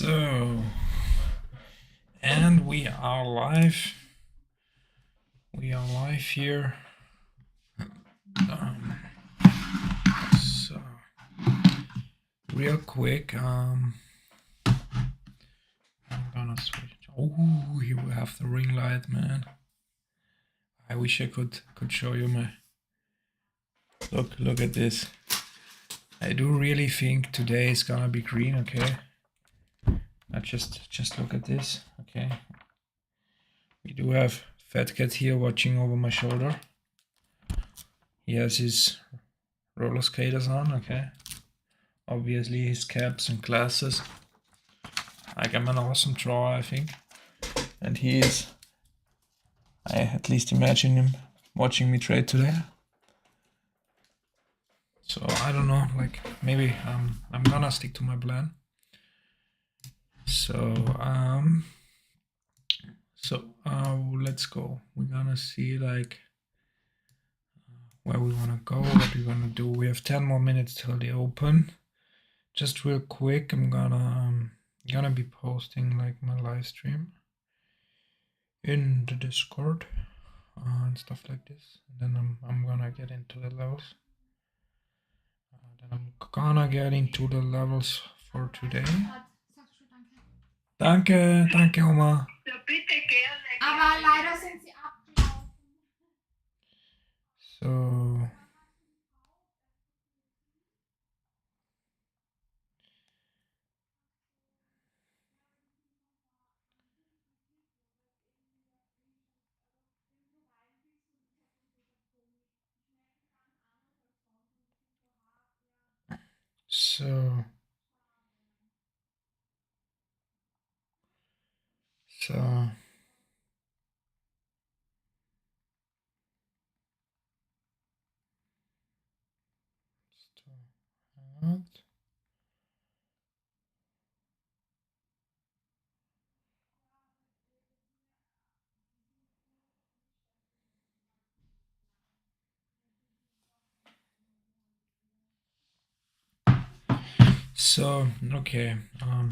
So, and we are live. We are live here. So, real quick, I'm gonna switch. Oh, here we have the ring light, man. I wish I could show you my. Look at this. I do really think today is gonna be green. Okay. Just look at this. Okay. We do have Fat Cat here watching over my shoulder. He has his roller skaters on. Okay. Obviously his caps and glasses. Like, I'm an awesome drawer, I think. And he is, I at least imagine him watching me trade today. So I don't know, like maybe I'm gonna stick to my plan. So let's go. We're gonna see like where we wanna go, what we wanna do. We have 10 more minutes till the open. Just real quick, I'm gonna be posting like my live stream in the Discord and stuff like this. And then I'm gonna get into the levels. Then I'm gonna get into the levels for today. Danke, danke, Oma. Ja, bitte gerne. Aber leider sind sie abgelaufen. So. So. So, okay, now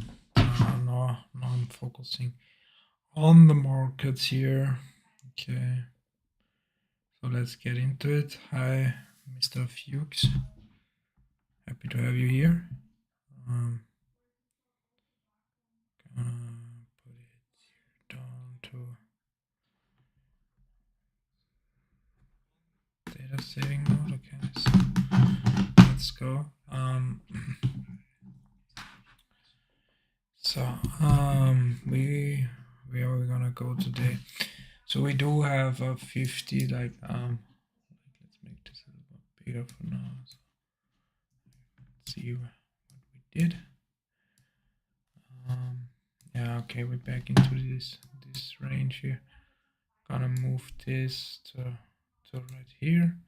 I'm focusing on the markets here. Okay, so let's get into it. Hi, Mr. Fuchs. Happy to have you here. Gonna put it down to data saving mode. Okay, so let's go. Where are we gonna go today? So we do have a 50, like let's make this a little bit bigger for now. So let's see what we did. Yeah, okay, we're back into this range here. Gonna move this to right here.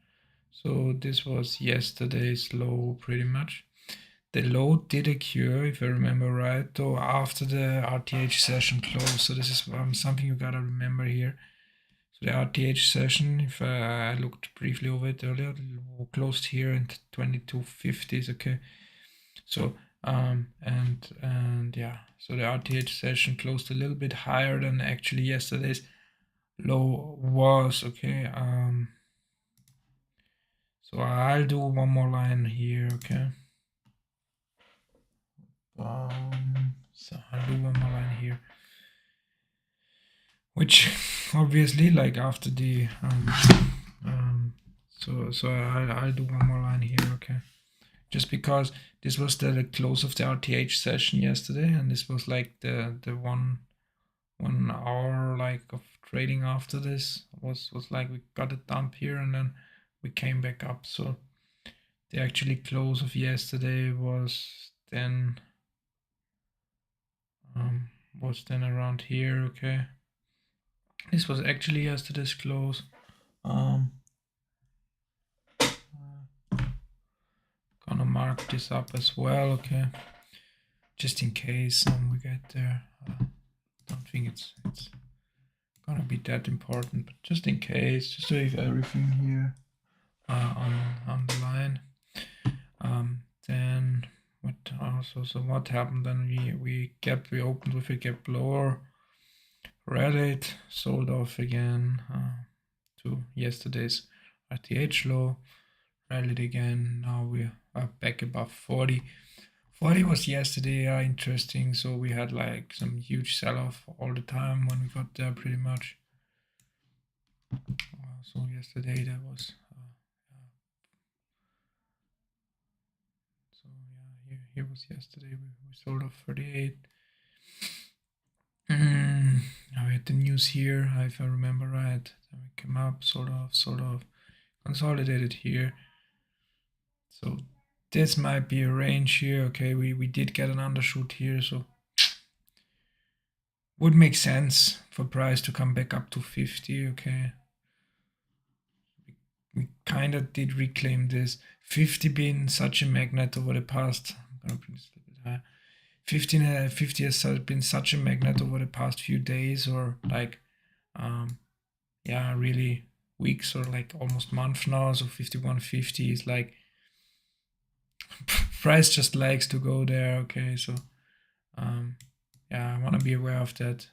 So this was yesterday's low pretty much. The low did occur, if I remember right, though after the RTH session closed. So this is something you gotta remember here. So the RTH session, if I looked briefly over it earlier, closed here in 2250s. Okay, so and yeah, so the RTH session closed a little bit higher than actually yesterday's low was. Okay, so I'll do one more line here. Okay. So I'll do one more line here, which obviously, like after the so I'll do one more line here. Okay, just because this was the close of the RTH session yesterday, and this was like the 1 hour like of trading after this was like we got a dump here and then we came back up. So the actually close of yesterday was then around here. Okay, this was actually yesterday's close. Gonna mark this up as well. Okay, just in case we get there. Don't think it's gonna be that important, but just in case, just so you have everything here on the line. Then So what happened then? We opened with a gap lower, read it, sold off again to yesterday's RTH low, rallied again. Now we are back above 40. 40 was yesterday, interesting. So we had like some huge sell-off all the time when we got there, pretty much. So yesterday there was. So yeah, here was yesterday. We sold off 38. Now we had the news here, if I remember right. Then we came up, sold off, consolidated here. So this might be a range here. Okay, we did get an undershoot here, so would make sense for price to come back up to 50. Okay, we kind of did reclaim this 50 being such a magnet over the past. I'm gonna bring this a little bit higher. 50 has been such a magnet over the past few days, or like yeah, really weeks, or like almost month now. So 51.50 is like price just likes to go there. Okay, so yeah, I want to be aware of that.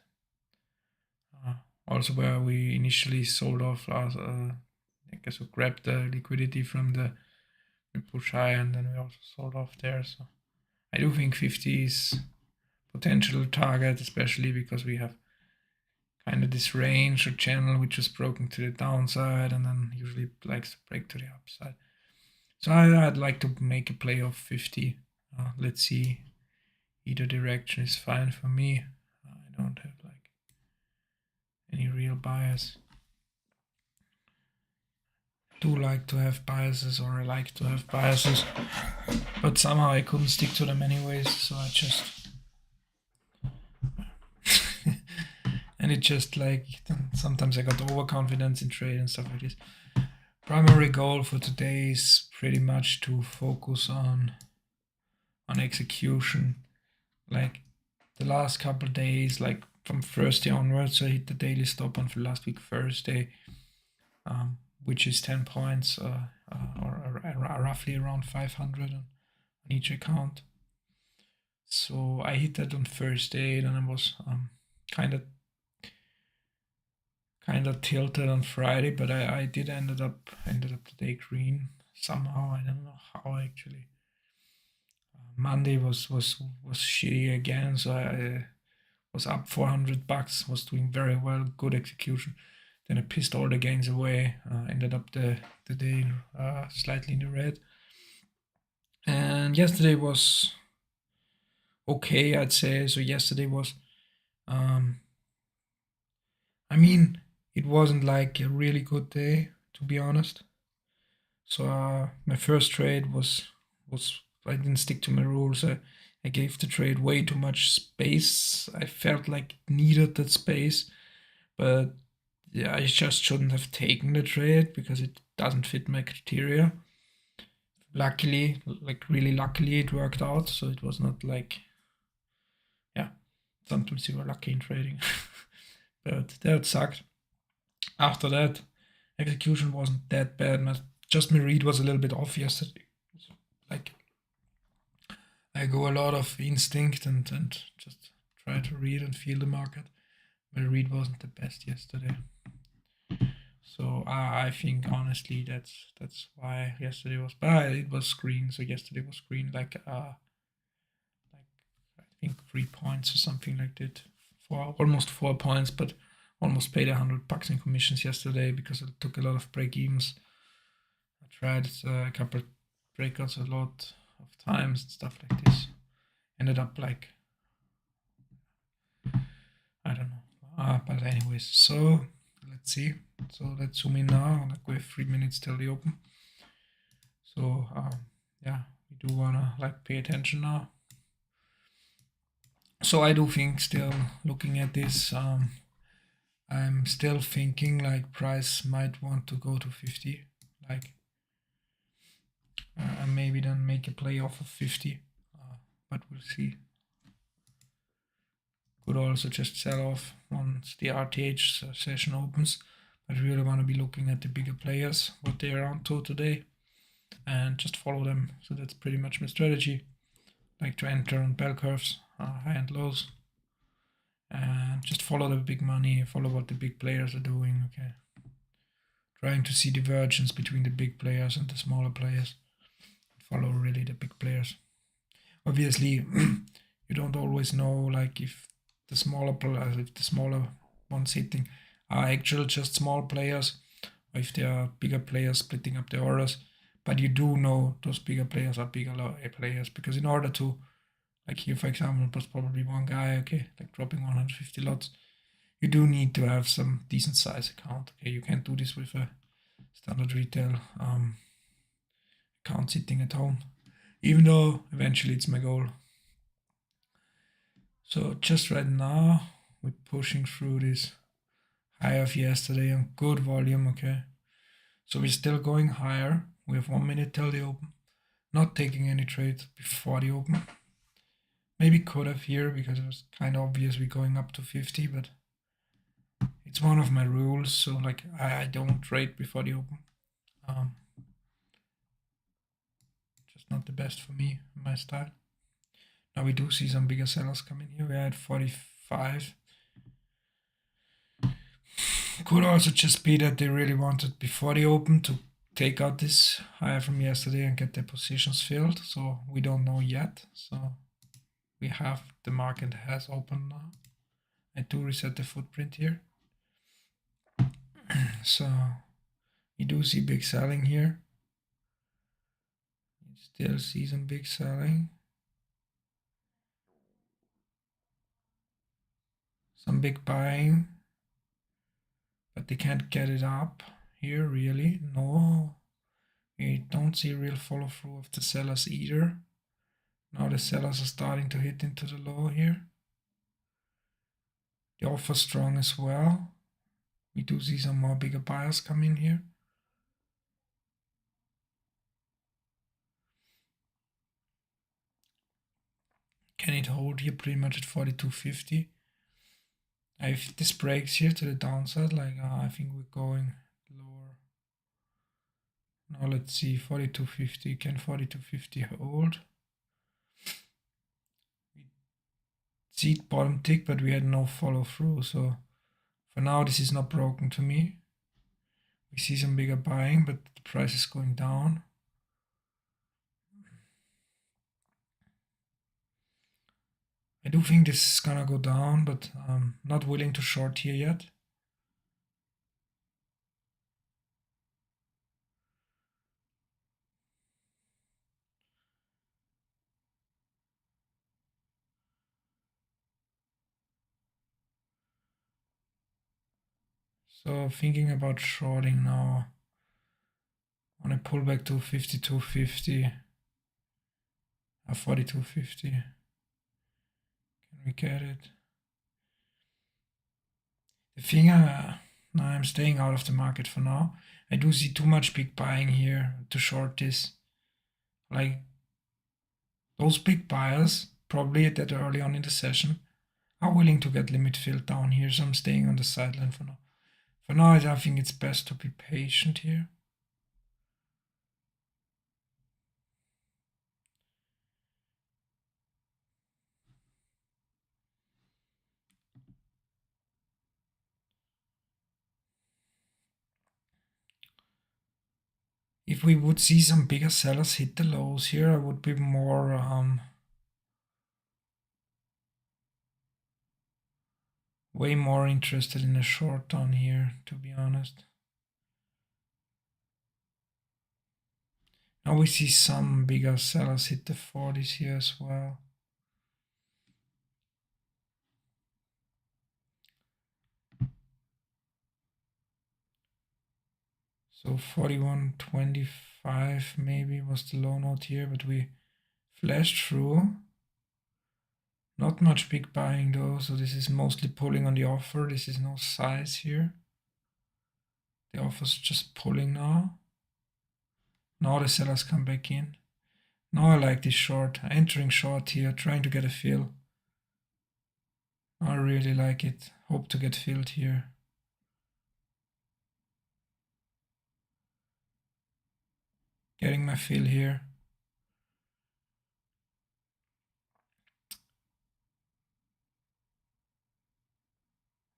Also, where we initially sold off last, I guess we grabbed the liquidity from the push high, and then we also sold off there. So I do think 50 is potential target, especially because we have kind of this range or channel which is broken to the downside and then usually likes to break to the upside. So I'd like to make a play of 50. Let's see. Either direction is fine for me. I don't have like any real bias. I do like to have biases, or I like to have biases, but somehow I couldn't stick to them anyways, so I just and it just like sometimes I got overconfidence in trade and stuff like this. Primary goal for today is pretty much to focus on execution. Like the last couple days, like from Thursday onwards, I hit the daily stop on for last week Thursday, which is 10 points, or roughly around 500 on each account. So I hit that on Thursday, and I was kind of tilted on Friday, but I did ended up the day green somehow. I don't know how actually. Monday was shitty again, so I was up $400, was doing very well, good execution. Then I pissed all the gains away, ended up the day slightly in the red. And yesterday was okay, I'd say. So yesterday was, I mean, it wasn't like a really good day, to be honest. So my first trade was I didn't stick to my rules. I gave the trade way too much space. I felt like it needed that space, but yeah, I just shouldn't have taken the trade because it doesn't fit my criteria. Luckily, like really luckily, it worked out. So it was not like, yeah, sometimes you are lucky in trading, but that sucked. After that, execution wasn't that bad. My read was a little bit off yesterday. Like I go a lot of instinct and just try to read and feel the market. My read wasn't the best yesterday. So I think honestly that's why yesterday was bad. It was green, so yesterday was green like I think 3 points or something like that, for almost 4 points, but almost paid $100 in commissions yesterday because it took a lot of break evens. I tried a couple breakouts a lot of times and stuff like this. Ended up like, I don't know. But anyways, so let's see. So let's zoom in now. Like we have 3 minutes till the open. So yeah, we do wanna like pay attention now. So I do think, still looking at this, I'm still thinking like price might want to go to 50, like maybe then make a play off of 50, but we'll see. Could also just sell off once the RTH session opens, but really want to be looking at the bigger players, what they're on to today, and just follow them. So that's pretty much my strategy. like to enter on bell curves, high and lows, and just follow the big money, follow what the big players are doing. Okay, trying to see divergence between the big players and the smaller players. Follow really the big players. Obviously, you don't always know like if the smaller players, if the smaller ones hitting are actual just small players, or if they are bigger players splitting up the orders. But you do know those bigger players are bigger players, because in order to, like here for example, was probably one guy, okay, like dropping 150 lots. You do need to have some decent size account. Okay, you can't do this with a standard retail account sitting at home, even though eventually it's my goal. So just right now, we're pushing through this high of yesterday on good volume, okay? So we're still going higher. We have 1 minute till the open. Not taking any trades before the open. Maybe could have here because it was kind of obvious we're going up to 50, but it's one of my rules. So like I don't trade before the open. Just not the best for me, my style. Now we do see some bigger sellers coming here. We're at 45. Could also just be that they really wanted before the open to take out this high from yesterday and get their positions filled. So we don't know yet. So we have the market has opened now. I do reset the footprint here. So you do see big selling here. You still see some big selling. Some big buying. But they can't get it up here really. No. We don't see real follow through of the sellers either. Now the sellers are starting to hit into the low here. The offer strong as well. We do see some more bigger buyers come in here. Can it hold here pretty much at 42.50? If this breaks here to the downside, like I think we're going lower. Now let's see, 42.50. Can 42.50 hold? We see it bottom tick, but we had no follow through. So for now, this is not broken to me. We see some bigger buying, but the price is going down. I do think this is gonna go down, but I'm not willing to short here yet. So thinking about shorting now. On a pullback to 52.50, 42.50. Can we get it? The thing, now I'm staying out of the market for now. I do see too much big buying here to short this. Like those big buyers, probably that early on in the session, are willing to get limit filled down here. So I'm staying on the sideline for now. For now, I think it's best to be patient here. If we would see some bigger sellers hit the lows here, I would be more way more interested in a short down here, to be honest. Now we see some bigger sellers hit the 40s here as well. So 41.25 maybe was the low note here, but we flashed through. Not much big buying though, so this is mostly pulling on the offer. This is no size here. The offer's just pulling now. Now the sellers come back in. Now I like this short, entering short here, trying to get a fill. I really like it. Hope to get filled here. Getting my fill here.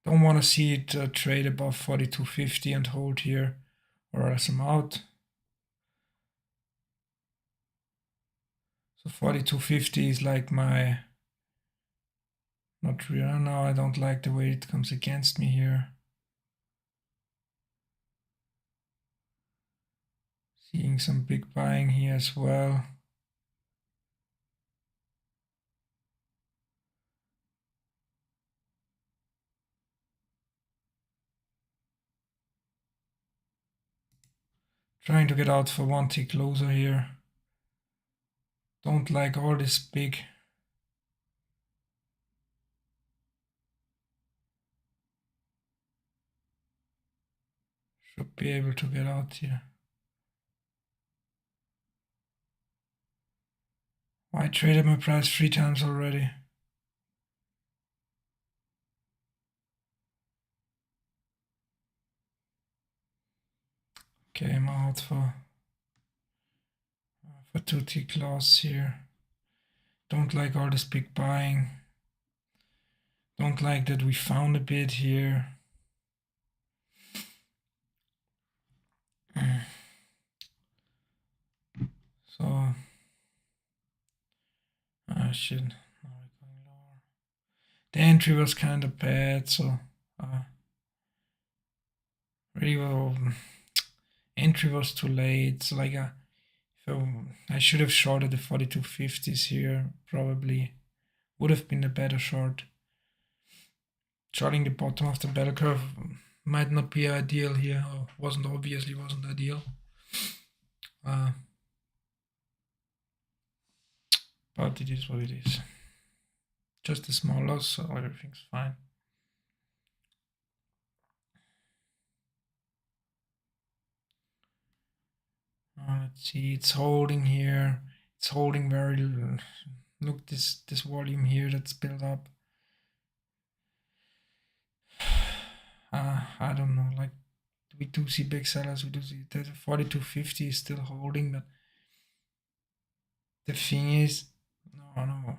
Don't want to see it trade above 42.50 and hold here, or else I'm out. So 42.50 is like my, not really, no, I don't like the way it comes against me here. Seeing some big buying here as well. Trying to get out for one tick closer here. Don't like all this big. Should be able to get out here. I traded my price 3 times already. Okay, I'm out for 2 tick loss here. Don't like all this big buying. Don't like that we found a bid here. So, shit. Now we're going lower. The entry was kind of bad, so really well. Entry was too late. So like I should have shorted the 42.50s here. Probably would have been a better short. Shorting the bottom of the bell curve might not be ideal here, or obviously wasn't ideal. But it is what it is. Just a small loss, so everything's fine. Let's see, it's holding here. It's holding very. Look, this volume here that's built up. I don't know. Like we do see big sellers. We do see that 42.50 is still holding, but the thing is, no,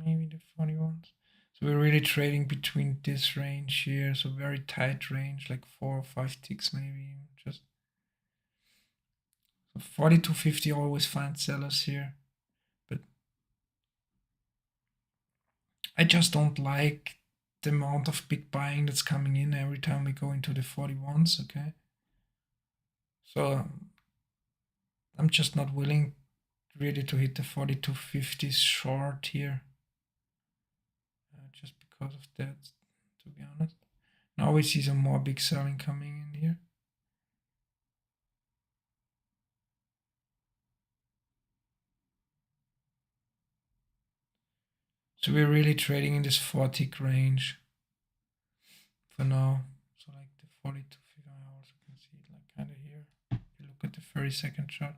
maybe the 41s. So we're really trading between this range here, so very tight range, like 4 or 5 ticks maybe. Just so 42.50 always finds sellers here, but I just don't like the amount of big buying that's coming in every time we go into the 41s. Okay, so I'm just not willing really to hit the 42.50s short here, just because of that, to be honest. Now we see some more big selling coming in here. So we're really trading in this 4 tick range for now. So like the 42.50, I also can see it like kind of here. If you look at the 30-second chart.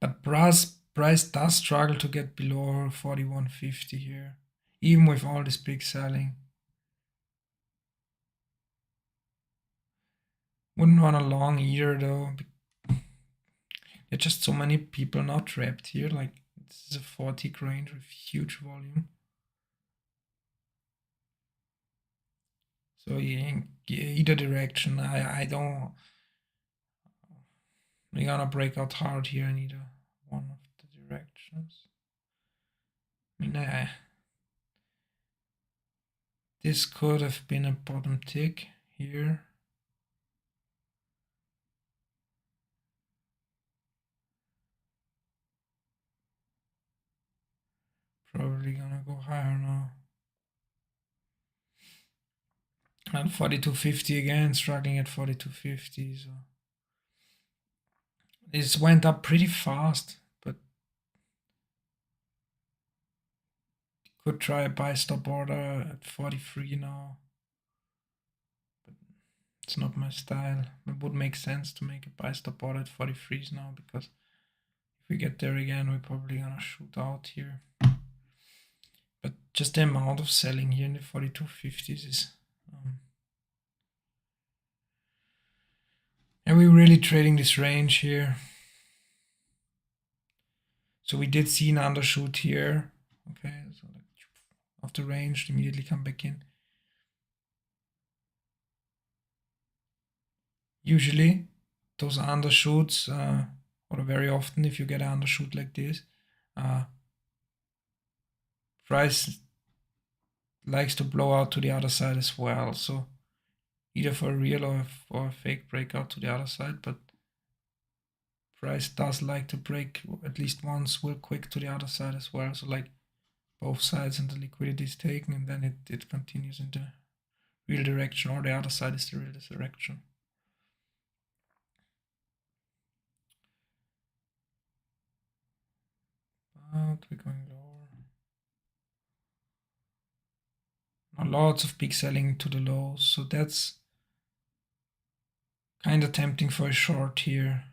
But price does struggle to get below 41.50 here, even with all this big selling. Wouldn't want a long either though. There are just so many people not trapped here. Like this is a 4 tick range with huge volume. So yeah, either direction, I don't. We're gonna break out hard here in either one of the directions. I mean, this could have been a bottom tick here. Probably gonna go higher now. And 42.50 again, struggling at 42.50. So this went up pretty fast, but could try a buy stop order at 43 now. But it's not my style. It would make sense to make a buy stop order at 43s now, because if we get there again, we're probably gonna shoot out here. But just the amount of selling here in the 42.50s is. And we're really trading this range here. So we did see an undershoot here. Okay, so like of the range to immediately come back in. Usually those undershoots, or very often if you get an undershoot like this, price likes to blow out to the other side as well. So either for a real or a fake breakout to the other side, but price does like to break at least once real quick to the other side as well. So like both sides and the liquidity is taken, and then it continues in the real direction, or the other side is the real direction. But we're going lower. Now lots of big selling to the lows, so that's kind of tempting for a short here.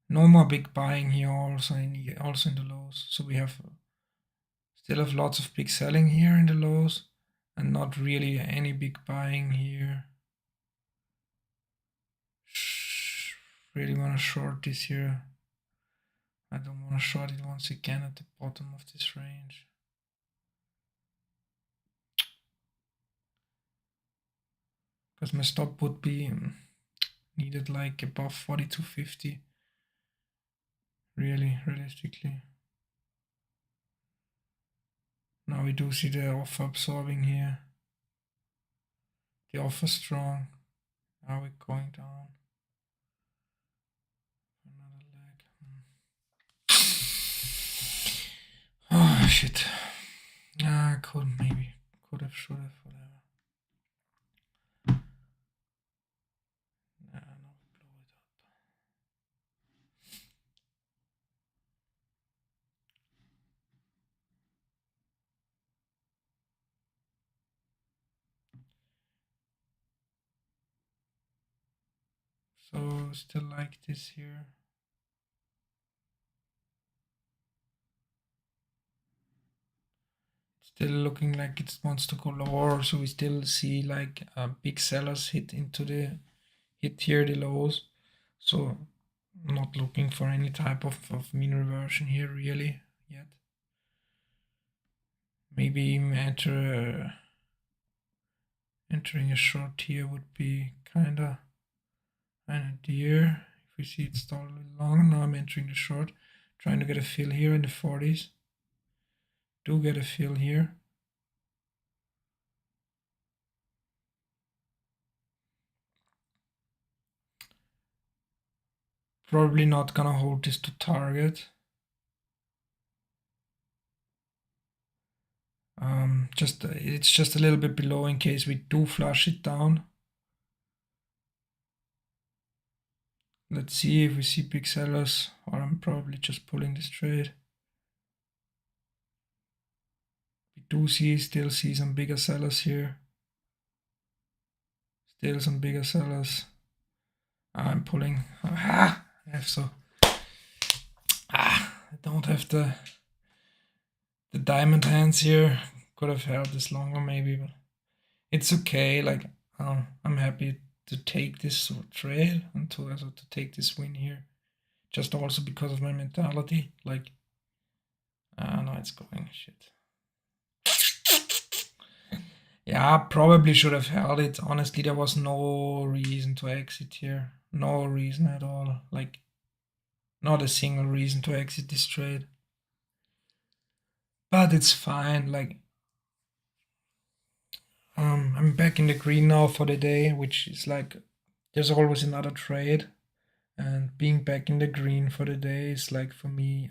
No more big buying here also in the lows. So we still have lots of big selling here in the lows, and not really any big buying here. Really want to short this here. I don't want to short it once again at the bottom of this range. Because my stop would be needed like above 42.50. Really, realistically. Now we do see the offer absorbing here. The offer strong. Now we're going down. Another leg. Oh shit. I could maybe. Could have, should have, whatever. Nah, no, blow it up. So still like this here. Still looking like it wants to go lower, so we still see like big sellers hit here the lows. So not looking for any type of mean reversion here really yet. Maybe even entering a short here would be kinda an idea. If we see it stall a little longer, now I'm entering the short, trying to get a fill here in the 40s. Do get a fill here. Probably not gonna hold this to target. It's just a little bit below in case we do flush it down. Let's see if we see big sellers, or I'm probably just pulling this trade. We do still see some bigger sellers here. Still some bigger sellers. I'm pulling. I don't have the diamond hands here. Could have held this longer maybe, but it's okay. Like I'm happy to take this trade and to take this win here. Just also because of my mentality. Like, no, it's going shit. Yeah, probably should have held it. Honestly, there was no reason to exit here. No reason at all. Like, not a single reason to exit this trade. But it's fine. Like, I'm back in the green now for the day, which is like, there's always another trade. And being back in the green for the day is like, for me,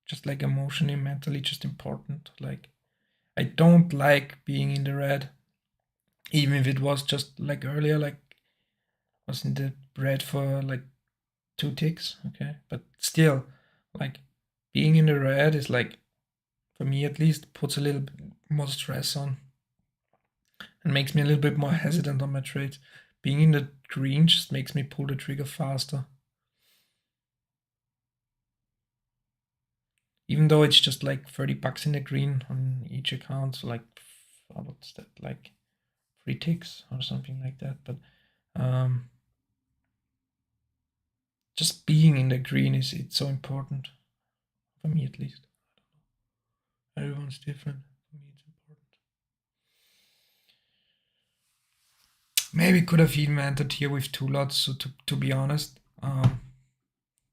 just like emotionally, mentally, just important. Like, I don't like being in the red. Even if it was just like earlier, like was in the red for like 2 ticks, okay? But still, like being in the red is like, for me at least, puts a little bit more stress on and makes me a little bit more hesitant on my trades. Being in the green just makes me pull the trigger faster. Even though it's just like 30 bucks in the green on each account, so like, what's that, like 3 ticks or something like that. But just being in the green it's so important, for me at least. Everyone's different. For me, it's important. Maybe could have even entered here with 2 lots. So to be honest,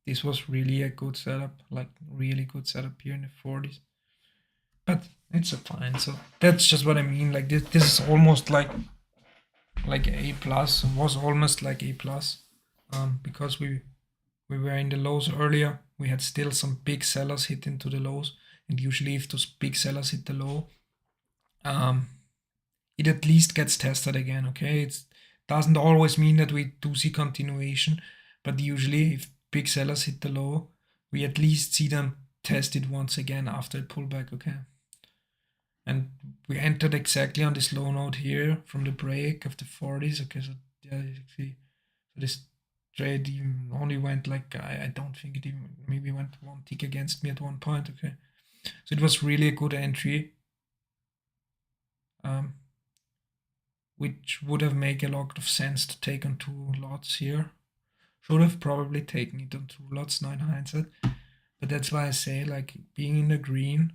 this was really a good setup, like really good setup here in the 40s. But it's a fine. So that's just what I mean. Like this is almost like A plus. Was almost like A plus, because we were in the lows earlier. We had still some big sellers hit into the lows, and usually if those big sellers hit the low, it at least gets tested again. Okay, it doesn't always mean that we do see continuation, but usually if big sellers hit the low, we at least see them test it once again after a pullback. Okay, and we entered exactly on this low note here from the break of the 40s. Okay, so yeah, you see, so this trade even only went like, I don't think it even maybe went 1 tick against me at one point. Okay, so it was really a good entry, which would have made a lot of sense to take on 2 lots here. Should have probably taken it on 2 lots now in hindsight, but that's why I say like being in the green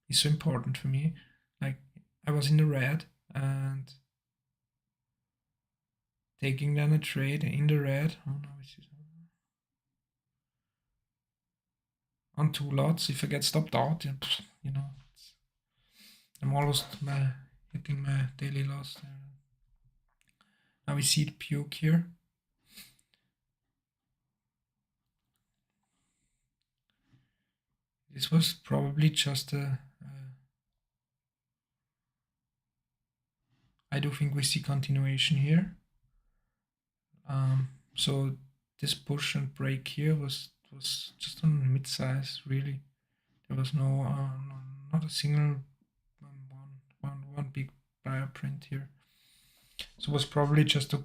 is so important for me. Like I was in the red and taking then a trade in the red. Oh no, it's on 2 lots. If I get stopped out, you know, I'm almost hitting my daily loss there. Now we see the puke here. This was probably just I do think we see continuation here. So this push and break here was just on mid-size, really. There was not a single one big buyer print here. So it was probably just to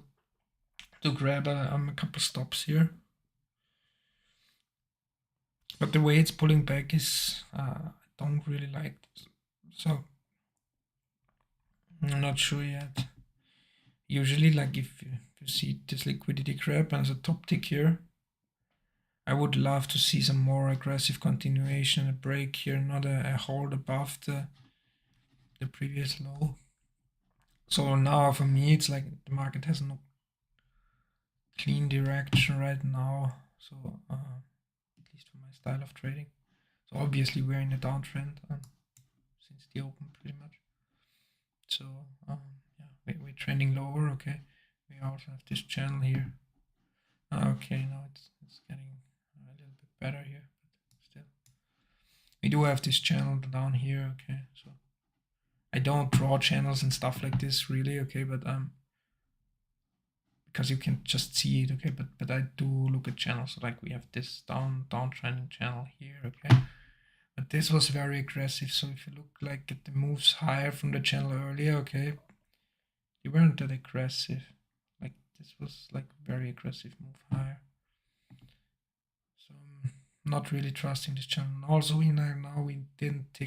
grab a couple stops here. But the way it's pulling back is I don't really like it. So I'm not sure yet. Usually, like if you see this liquidity grab as a top tick here, I would love to see some more aggressive continuation, a break here, not a hold above the previous low. So now for me, it's like the market has no clean direction right now. So at least for my style of trading. So obviously we're in a downtrend since the open pretty much. So yeah, we're trending lower. Okay, we also have this channel here. Okay, now it's getting a little bit better here, but still, we do have this channel down here. Okay, so I don't draw channels and stuff like this really. Okay, but because you can just see it. Okay, but I do look at channels. Like we have this downtrending channel here. Okay. But this was very aggressive. So if you look like at the moves higher from the channel earlier, okay, they weren't that aggressive. Like this was like very aggressive move higher. So I'm not really trusting this channel. Also, now we didn't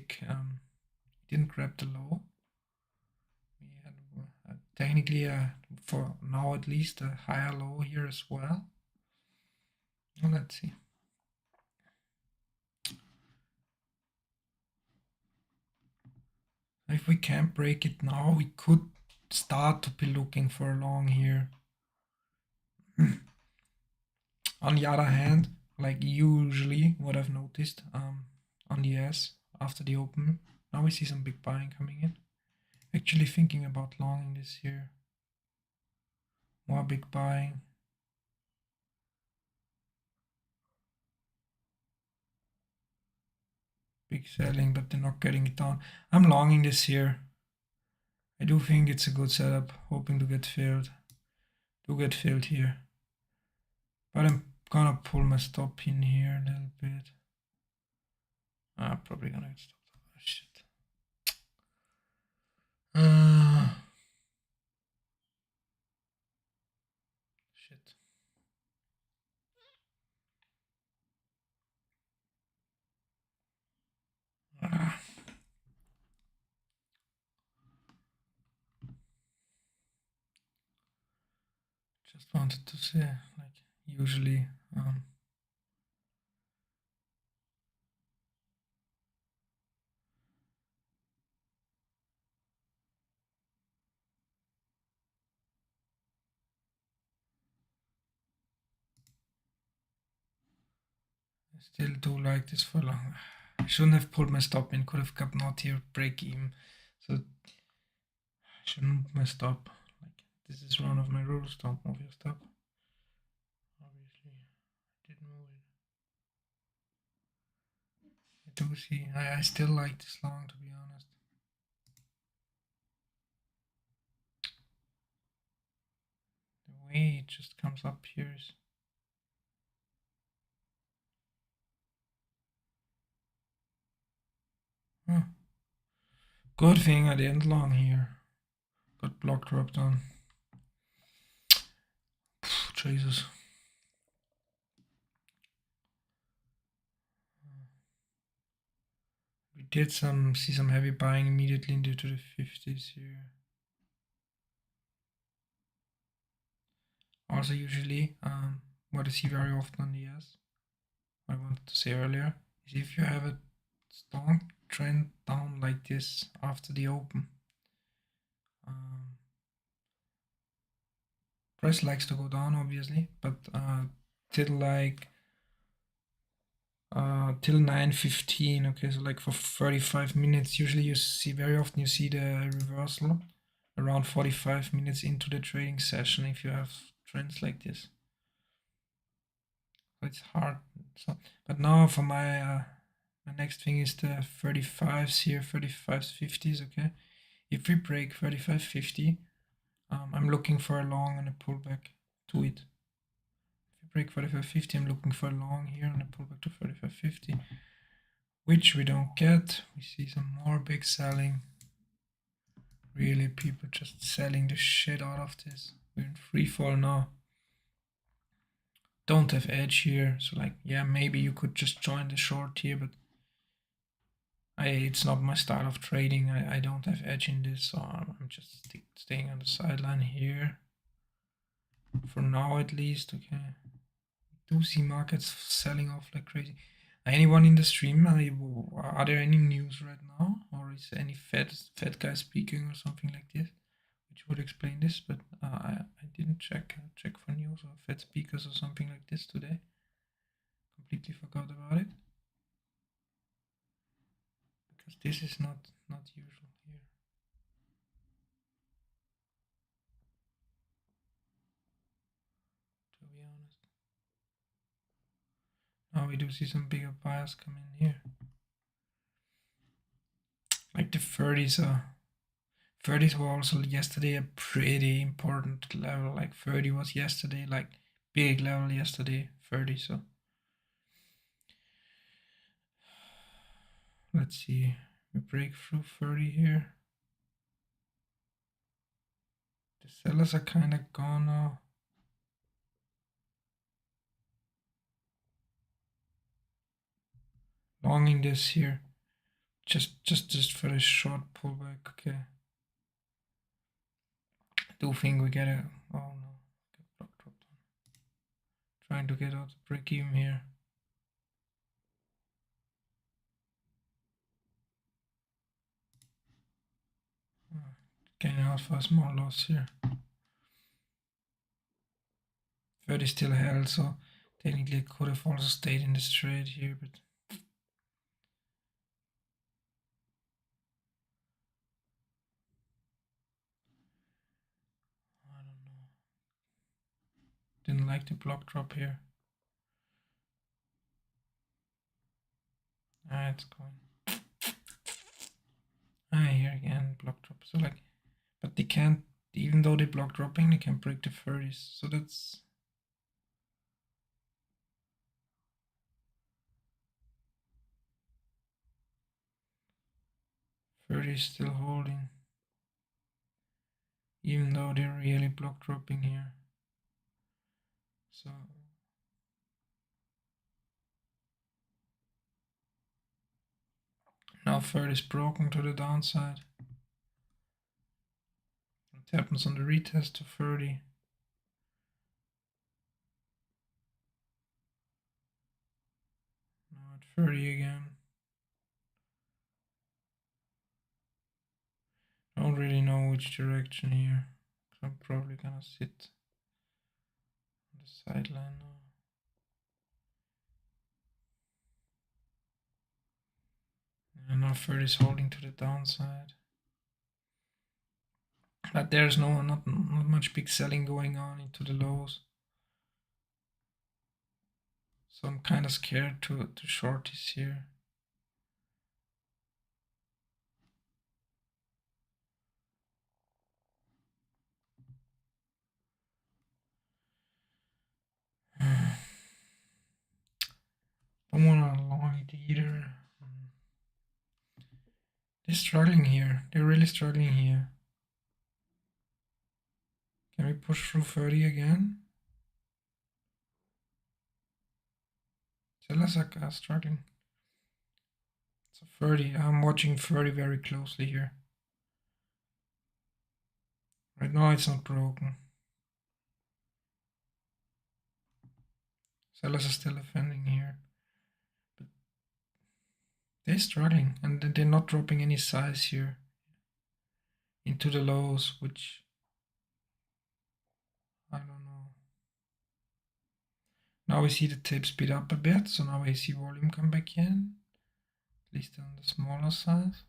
didn't grab the low. We had technically for now at least a higher low here as well. Well, let's see. If we can't break it now, we could start to be looking for a long here. On the other hand, like usually what I've noticed on the S after the open, now we see some big buying coming in. Actually thinking about longing this here. More big buying. Big selling, but they're not getting it down. I'm longing this here. I do think it's a good setup, hoping to get filled. Do get filled here. But I'm gonna pull my stop in here a little bit. Probably gonna get stopped. Oh, shit. Shit. Just wanted to say, like, usually Still do like this for long. I shouldn't have pulled my stop in, could have gotten out here, break even. So I shouldn't move my stop. Like, this is one of my rules, don't move your stop. Obviously, I didn't move it. I do see, I still like this long, to be honest. The way it just comes up here is... Huh. Good thing I didn't long here. Got block dropped on. Jesus. We did see some heavy buying immediately into the 50s here. Also usually, what I see very often on the S, what I wanted to say earlier, is if you have a strong trend down like this after the open, price likes to go down obviously, but till like till 9:15, okay, so like for 35 minutes, usually you see, very often you see the reversal around 45 minutes into the trading session if you have trends like this. So it's hard. So, but now for my my next thing is the 35s here, 35s, 50s, okay? If we break 35.50, I'm looking for a long and a pullback to it. If we break 35.50, I'm looking for a long here and a pullback to 35.50, which we don't get. We see some more big selling. Really, people just selling the shit out of this. We're in free fall now. Don't have edge here, so like, yeah, maybe you could just join the short here, but it's not my style of trading. I don't have edge in this, so I'm just staying on the sideline here. For now, at least, okay. Do see markets selling off like crazy. Anyone in the stream? Are there any news right now, or is any Fed guy speaking or something like this, which would explain this? But I didn't check for news or Fed speakers or something like this today. Completely forgot about it because this is not usual here. To be honest. Now we do see some bigger buyers come in here. Like the 30s, 30s were also yesterday a pretty important level. Like 30 was yesterday, like big level yesterday, 30. So let's see, we break through 30 here. The sellers are kind of gone now. Longing this here, just for a short pullback. Okay. I do think we get a, oh no, get block dropped on. Trying to get out the break even here. Getting out for a small loss here. 30 still held, so technically it could have also stayed in this trade here, but I don't know. Didn't like the block drop here. It's going. Here again, block drop. So like, but they can't, even though they block dropping, they can break the 30s. So that's... Thirty is still holding, even though they're really block dropping here. So now 30 is broken to the downside. What happens on the retest to 30? Now at 30 again. Don't really know which direction here. So I'm probably gonna sit on the sideline now. 30 is holding to the downside. But there's not much big selling going on into the lows. So I'm kind of scared to short this here. Don't want to long it either. They're struggling here. They're really struggling here. Can we push through 30 again? Sellers are struggling. So 30. I'm watching 30 very closely here. Right now it's not broken. Sellers are still defending here. But they're struggling and they're not dropping any size here into the lows, which I don't know. Now we see the tape speed up a bit, so now we see volume come back in, at least on the smaller size.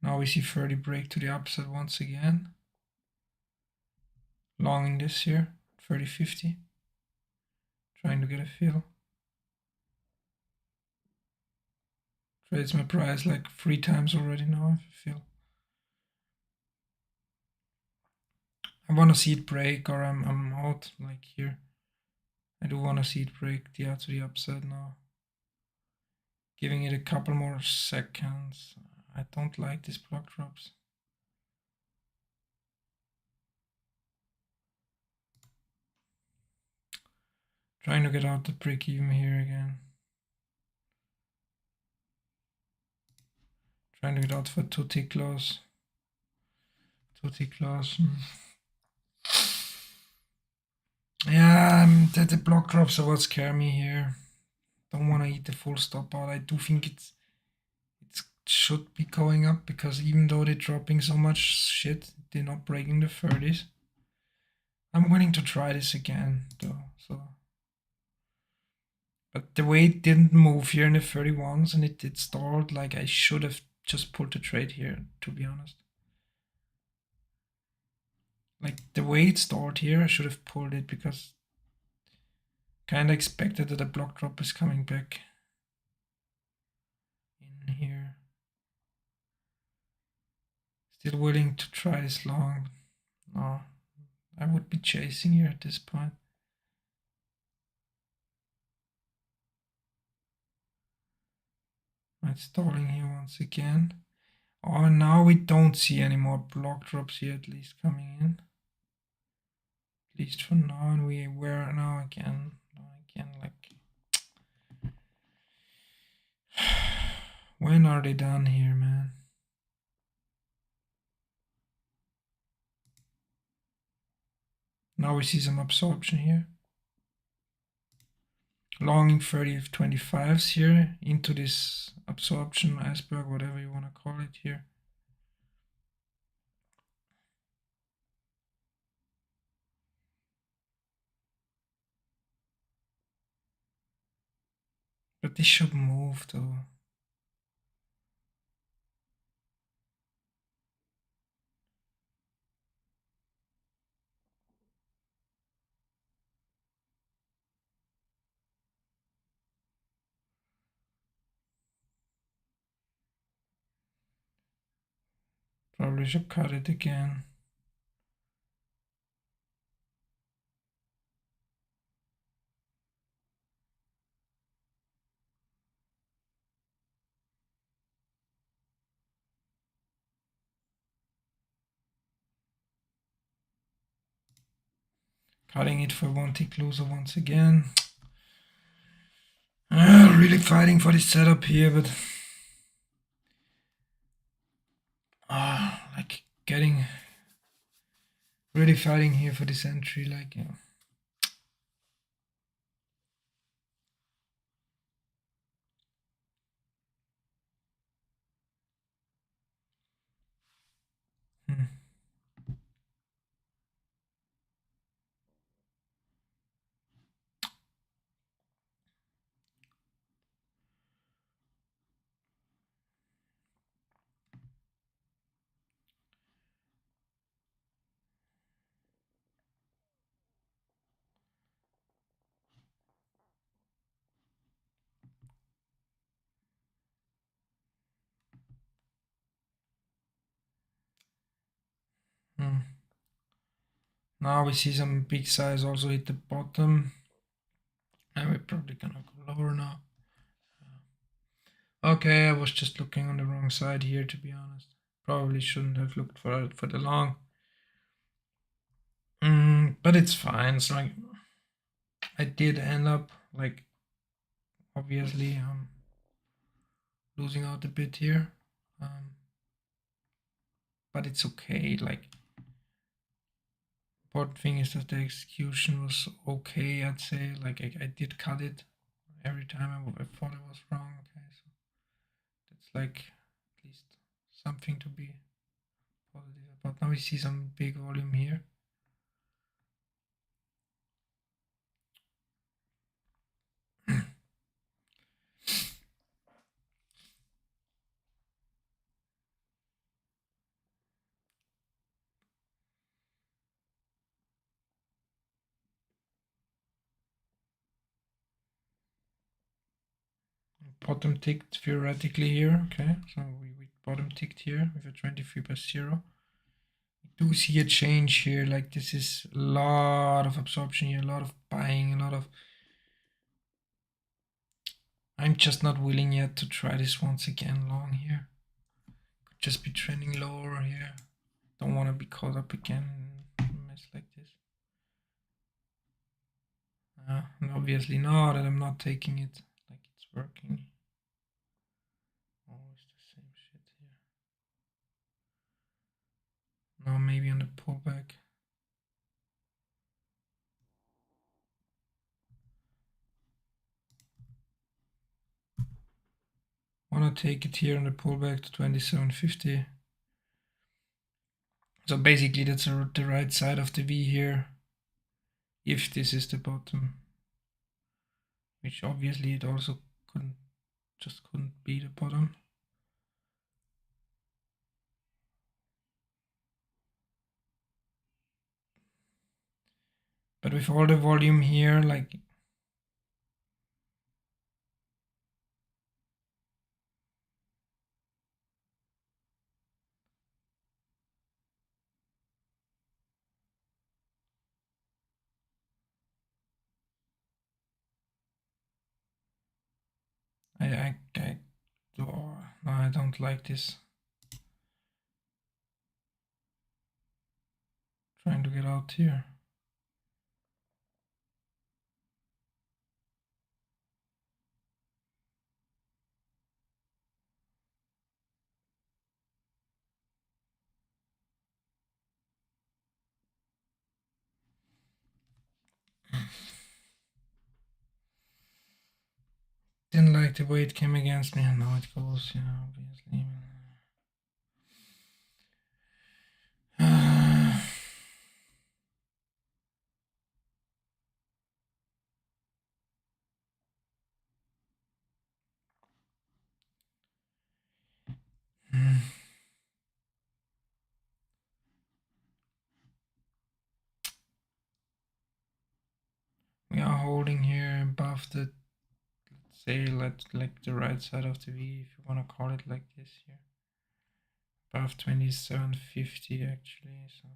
Now we see 30 break to the upside once again. Longing this here, 30.50. Trying to get a feel. Trades my price like 3 times already now, I feel. I want to see it break or I'm out like here. I do want to see it break to the upside now. Giving it a couple more seconds. I don't like these block drops. Trying to get out the break even here again. Trying to get out for 2T close. 2T close. Yeah, the block drops are what scare me here. Don't want to eat the full stop out. I do think it should be going up because even though they're dropping so much shit, they're not breaking the 30s. I'm willing to try this again though. But the way it didn't move here in the 31s and it stalled, like I should have just pulled the trade here, to be honest. Like the way it stalled here, I should have pulled it because kind of expected that a block drop is coming back in here. Still willing to try this long. No, I would be chasing here at this point. It's stalling here once again. Oh, now we don't see any more block drops here, at least coming in. At least for now, and we were now again, like. When are they done here, man? Now we see some absorption here. Longing 30-25s here into this absorption iceberg, whatever you want to call it here. But this should move though. Probably should cut it again. Cutting it for one tick loser once again. Really fighting for this setup here, but like getting really fighting here for this entry, like Now we see some big size also hit the bottom. And we're probably gonna go lower now. Okay, I was just looking on the wrong side here, to be honest. Probably shouldn't have looked for the long. But it's fine. It's like I did end up like obviously losing out a bit here, but it's okay. Like important thing is that the execution was okay. I'd say like I did cut it every time I thought I was wrong. Okay, so that's like at least something to be positive about. Now we see some big volume here. Bottom ticked theoretically here. Okay, so we bottom ticked here with a 23/0. We do see a change here. Like this is a lot of absorption here, a lot of buying, a lot of. I'm just not willing yet to try this once again long here. Could just be trending lower here. Don't want to be caught up again in a mess like this. And obviously now that I'm not taking it like it's working. Always the same shit here. Now maybe on the pullback. Wanna take it here on the pullback to 27.50. So basically that's the right side of the V here. If this is the bottom. Which obviously it also couldn't be the bottom. But with all the volume here, like no, I don't like this. Trying to get out here. Didn't like the way it came against me, and now it goes, yeah, obviously. We are holding here above the, let's say, like the right side of the V, if you want to call it like this here. Above 27.50 actually, so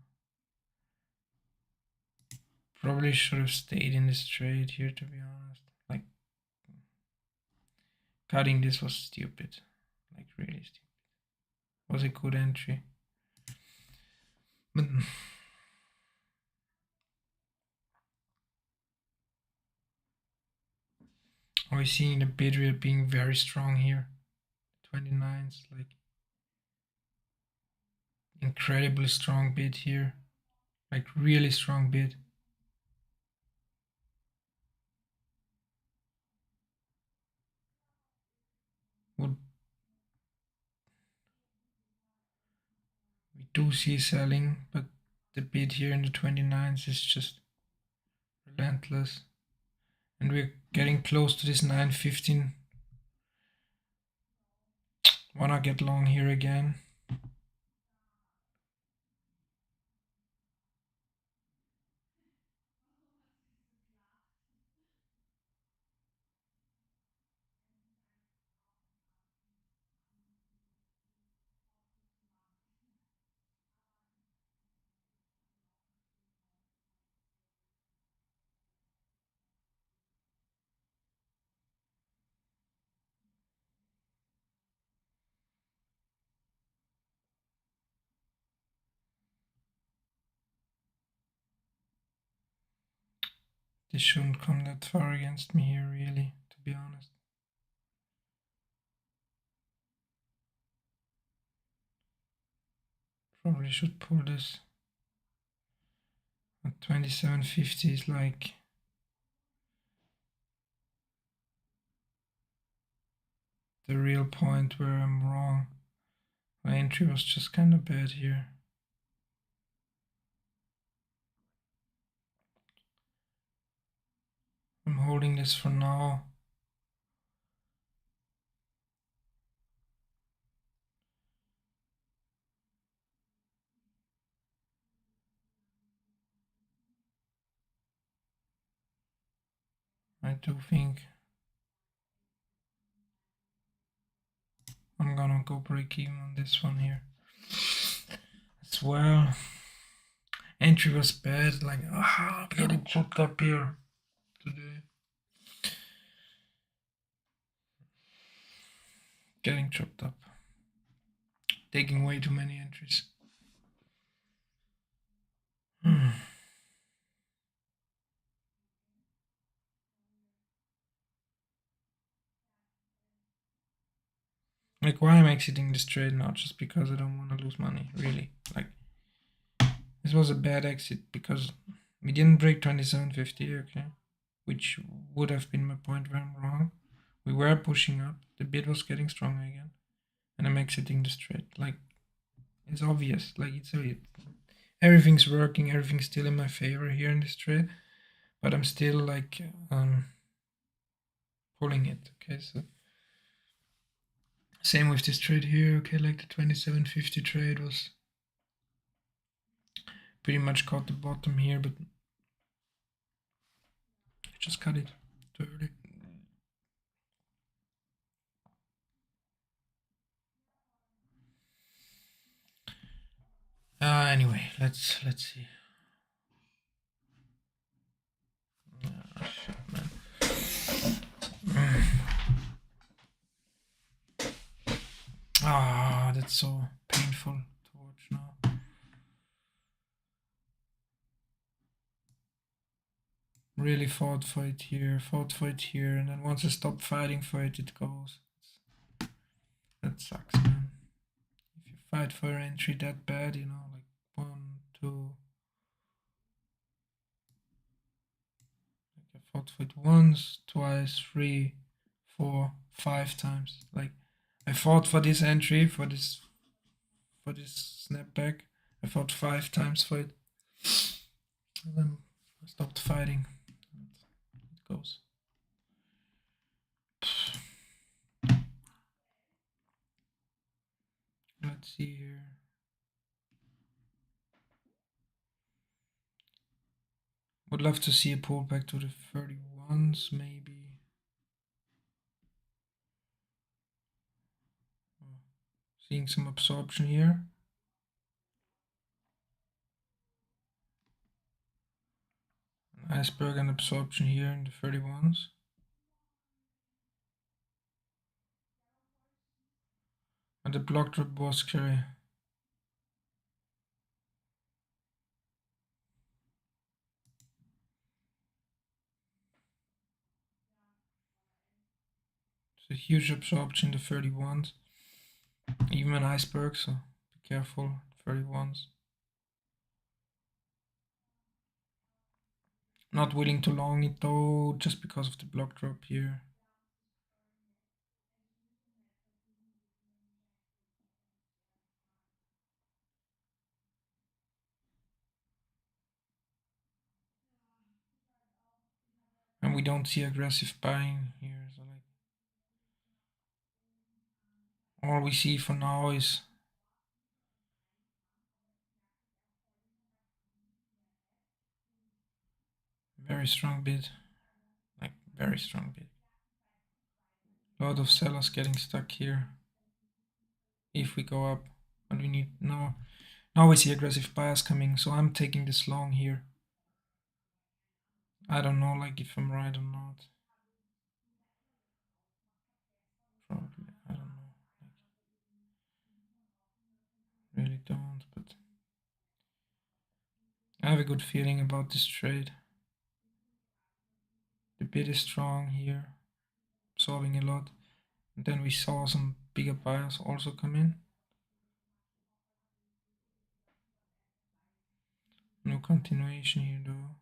probably should have stayed in this trade here, to be honest. Like cutting this was stupid, like really stupid. Was a good entry, but we're seeing the bid rate being very strong here. 29s, like incredibly strong bid here, like really strong bid. Would we do see selling, but the bid here in the 29s is just relentless, and we're getting close to this 915. Wanna get long here again. This shouldn't come that far against me here, really, to be honest. Probably should pull this. At 27.50 is like the real point where I'm wrong. My entry was just kind of bad here. I'm holding this for now. I do think I'm gonna go break even on this one here as well. Entry was bad, like I'm getting chopped up here today. Getting chopped up. Taking way too many entries. Like, why am I exiting this trade now? Just because I don't want to lose money, really. Like, this was a bad exit because we didn't break 27.50, okay? Which would have been my point where I'm wrong. We were pushing up, the bid was getting stronger again, and I'm exiting this trade. Like, it's obvious. Like, everything's working, everything's still in my favor here in this trade, but I'm still like pulling it, okay? So same with this trade here, okay? Like the 27.50 trade was pretty much caught the bottom here, but I just cut it too early. Anyway, let's see. Oh, shit, man. That's so painful to watch now. Really fought for it here, and then once I stop fighting for it, it goes. That sucks, man. If you fight for an entry that bad, you know, like 1, 2. Like I fought for it once, twice, 3, 4, 5 times. Like I fought for this entry, for this snapback. I fought 5 times for it. And then I stopped fighting. It goes. Let's see here. Would love to see a pullback to the 31s, maybe. Seeing some absorption here. An iceberg and absorption here in the 31s. And the block drop was scary. It's a huge absorption in the 31s. Even an iceberg, so be careful, 31s. Not willing to long it though, just because of the block drop here. And we don't see aggressive buying here, so like all we see for now is very strong bid, like very strong bid. A lot of sellers getting stuck here. If we go up, but we need now we see aggressive buyers coming, so I'm taking this long here. I don't know like if I'm right or not. Probably, I don't know. Like, really don't, but I have a good feeling about this trade. bid is strong here, absorbing a lot. And then we saw some bigger buyers also come in. No continuation here though.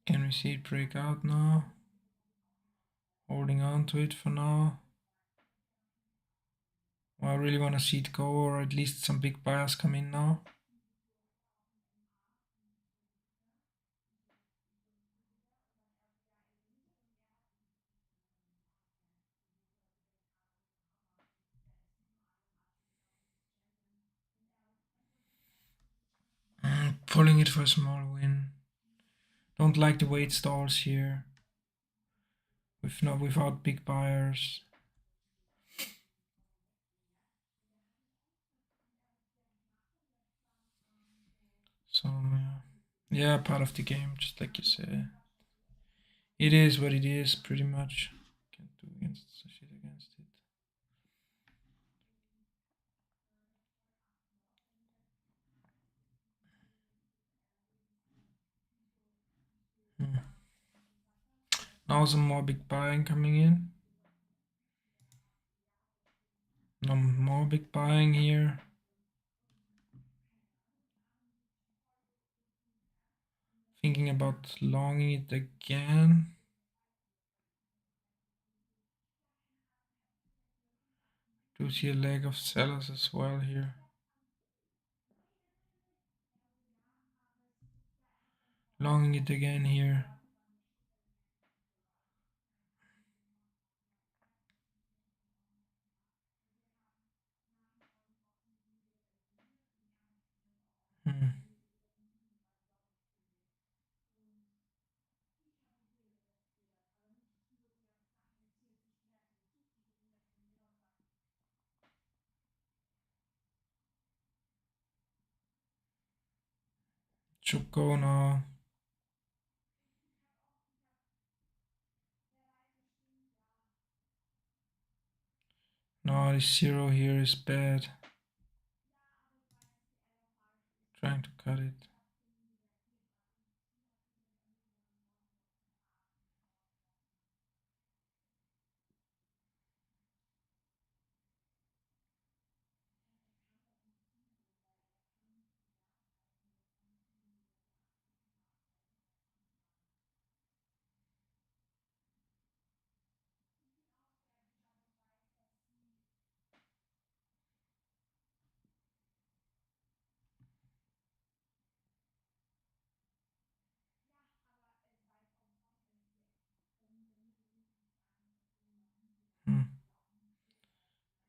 Can we see it break out now? Holding on to it for now. Well, I really want to see it go, or at least some big buyers come in now. Pulling it for a small win. Don't like the way it stalls here. Without big buyers. So yeah, part of the game, just like you say. It is what it is, pretty much. Can't do shit against it. Now some more big buying coming in. No more big buying here. Thinking about longing it again. Do see a leg of sellers as well here. Longing it again here. Should go now. No, this zero here is bad. Trying to cut it.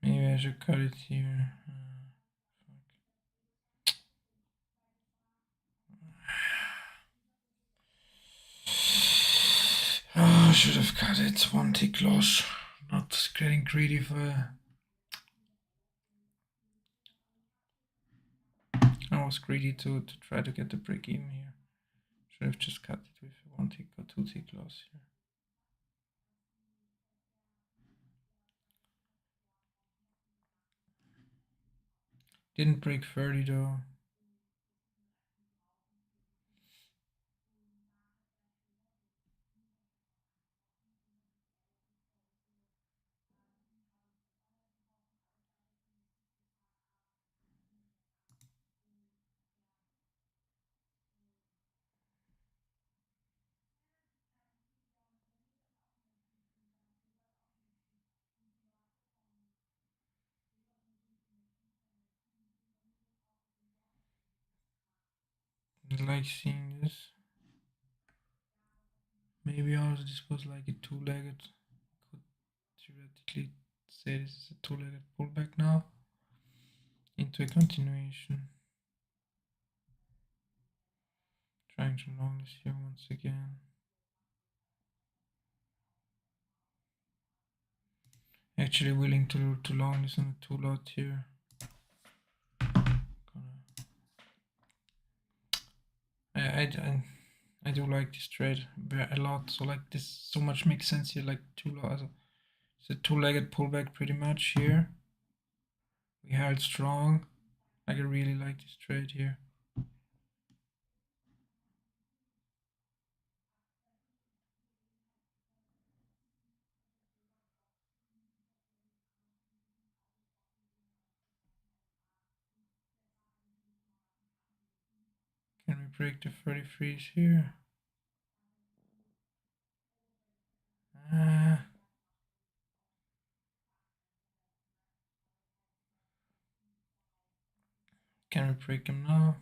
Maybe I should cut it here. Oh, I should have cut it. One tick loss. Not getting greedy for. I was greedy to try to get the break even here. Should have just cut it with one tick or two tick loss here. Didn't break 30 though. I like seeing this. Maybe also this was like a two-legged. Could theoretically say this is a two-legged pullback now into a continuation. Trying to long this here once again. Actually willing to long this on a two lot here. I do like this trade a lot. So like this so much makes sense here. Like it's a two-legged pullback pretty much here. We held strong. Like I really like this trade here. Can we break the 33s here? Uh, can we break them now?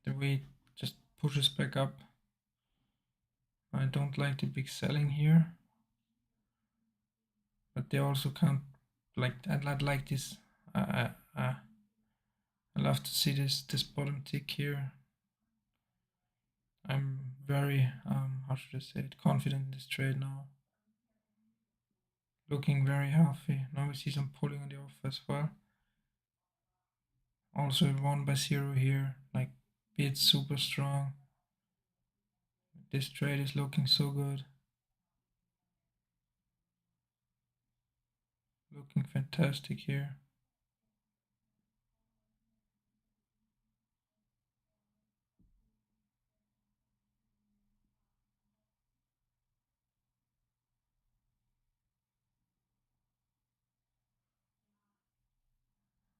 The weight just pushes back up. I don't like the big selling here. But they also can't, like, I'd like this. I love to see this bottom tick here. I'm very, how should I say it, confident in this trade now. Looking very healthy. Now we see some pulling on the off as well. Also 1/0 here, like bid super strong. This trade is looking so good. Looking fantastic here.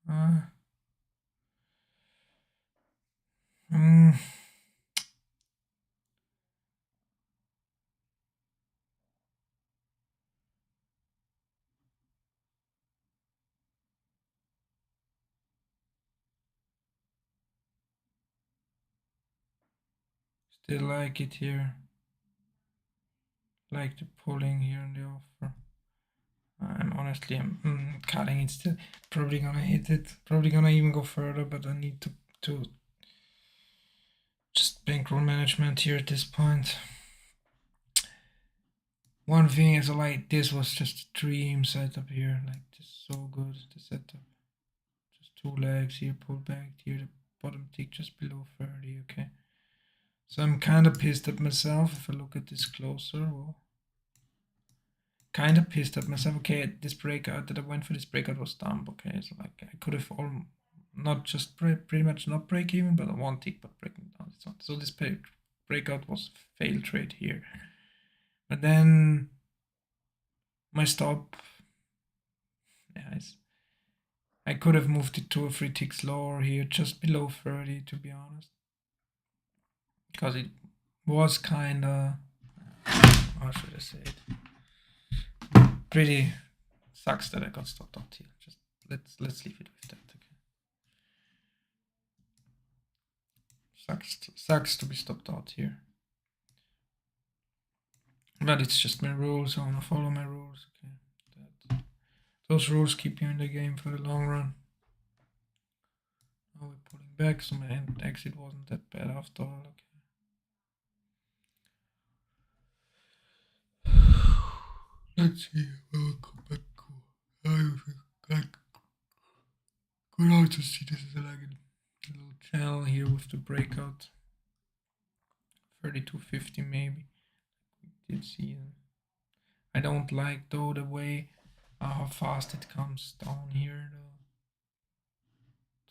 Uh, mm, Still like it here. Like the pulling here on the offer. I'm cutting it still. Probably gonna hit it. Probably gonna even go further, but I need to just bankroll management here at this point. One thing is like this was just a dream setup here. Like just so good the setup. Just two legs here, pull back here, the bottom tick just below 30. Okay. So I'm kind of pissed at myself if I look at this closer. Well, kind of pissed at myself. Okay, this breakout that I went for this breakout was dumb. Okay, so like I could have all not just pretty much not break even, but one tick but breaking down. So this breakout was fail trade here. But then my stop, yeah, I could have moved it 2 or 3 ticks lower here, just below 30 to be honest, because it was kind of, how should I say it, pretty sucks that I got stopped out here. Just let's leave it with that. Okay. Sucks to be stopped out here. But it's just my rules. I wanna follow my rules. Okay. Those rules keep you in the game for the long run. Now we're pulling back, so my exit wasn't that bad after all. Okay. Let's see. We'll come back. I could also see this is like a little channel here with the breakout. 3250 maybe. We did see them. I don't like though the way how fast it comes down here though.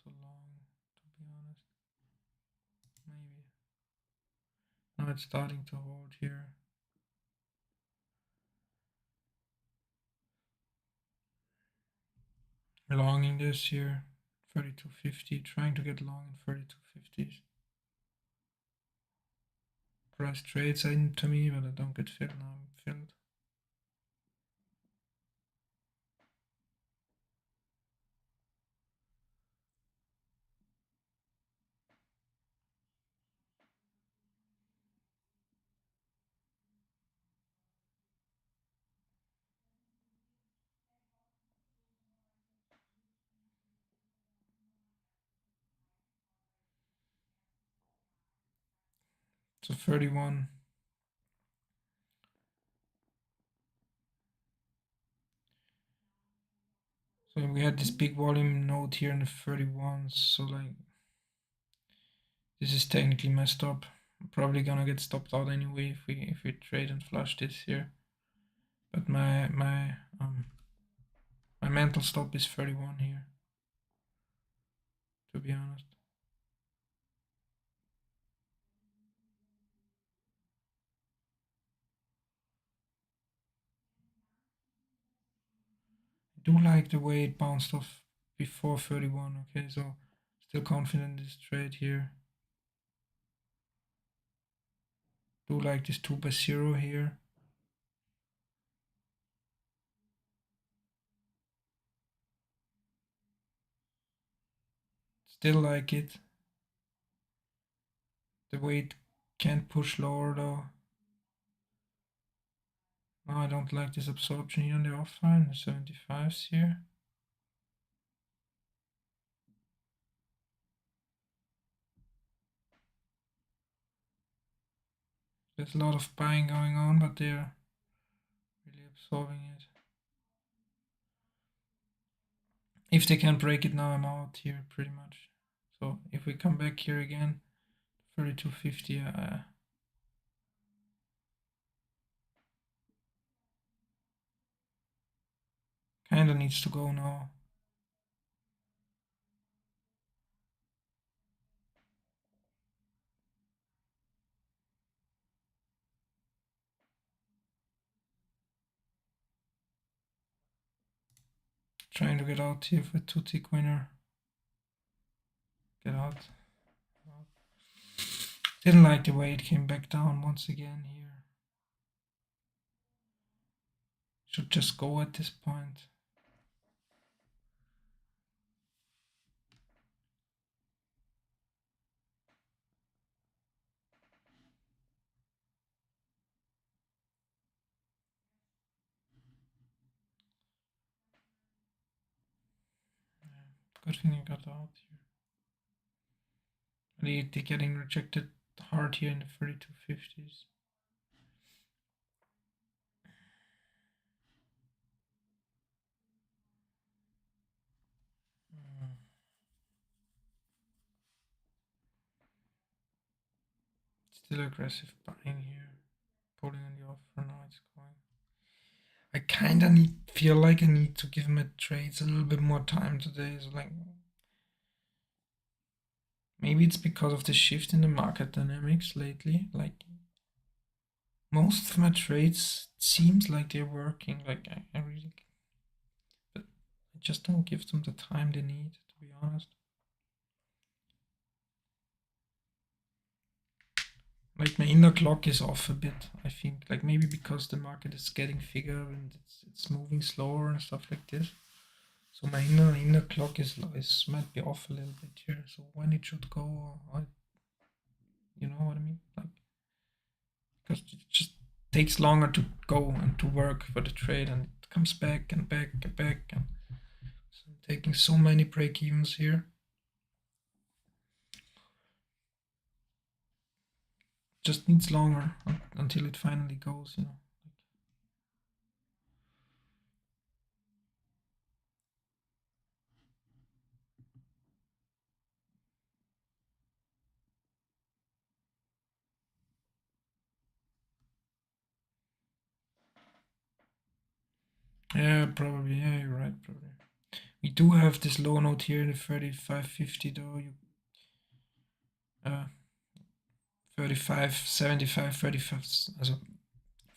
Too long to be honest. Maybe. Now it's starting to hold here. Longing this here. 3250. Trying to get long in 3250s. Price trades into me, but I don't get filled now. I'm filled. So 31. So we had this big volume node here in the 31s, so like this is technically messed up. I'm probably gonna get stopped out anyway if we trade and flush this here. But my mental stop is 31 here, to be honest. I do like the way it bounced off before 31. Okay, so still confident in this trade here. Do like this 2/0 here. Still like it. The way it can't push lower though. No, I don't like this absorption here on the offline, the 75s here. There's a lot of buying going on, but they're really absorbing it. If they can break it now, I'm out here pretty much. So if we come back here again, 32.50, kinda needs to go now. Trying to get out here for a 2-tick winner. Get out. Didn't like the way it came back down once again here. Should just go at this point. Good thing I got out here. They're getting rejected hard here in the 32.50s. Still aggressive buying here. Pulling on the offer, now it's going. I kinda feel like I need to give my trades a little bit more time today. So like maybe it's because of the shift in the market dynamics lately. Like most of my trades seems like they're working. Like I really, but I just don't give them the time they need, to be honest. Like my inner clock is off a bit. I think like maybe because the market is getting bigger and it's moving slower and stuff like this. So my inner clock is might be off a little bit here. So when it should go, you know what I mean? Like because it just takes longer to go and to work for the trade, and it comes back and back and back, and so I'm taking so many break evens here. Just needs longer until it finally goes, you know. Yeah, probably. Yeah, you're right. Probably. We do have this low note here in the 35.50 though. 35.75, 35, also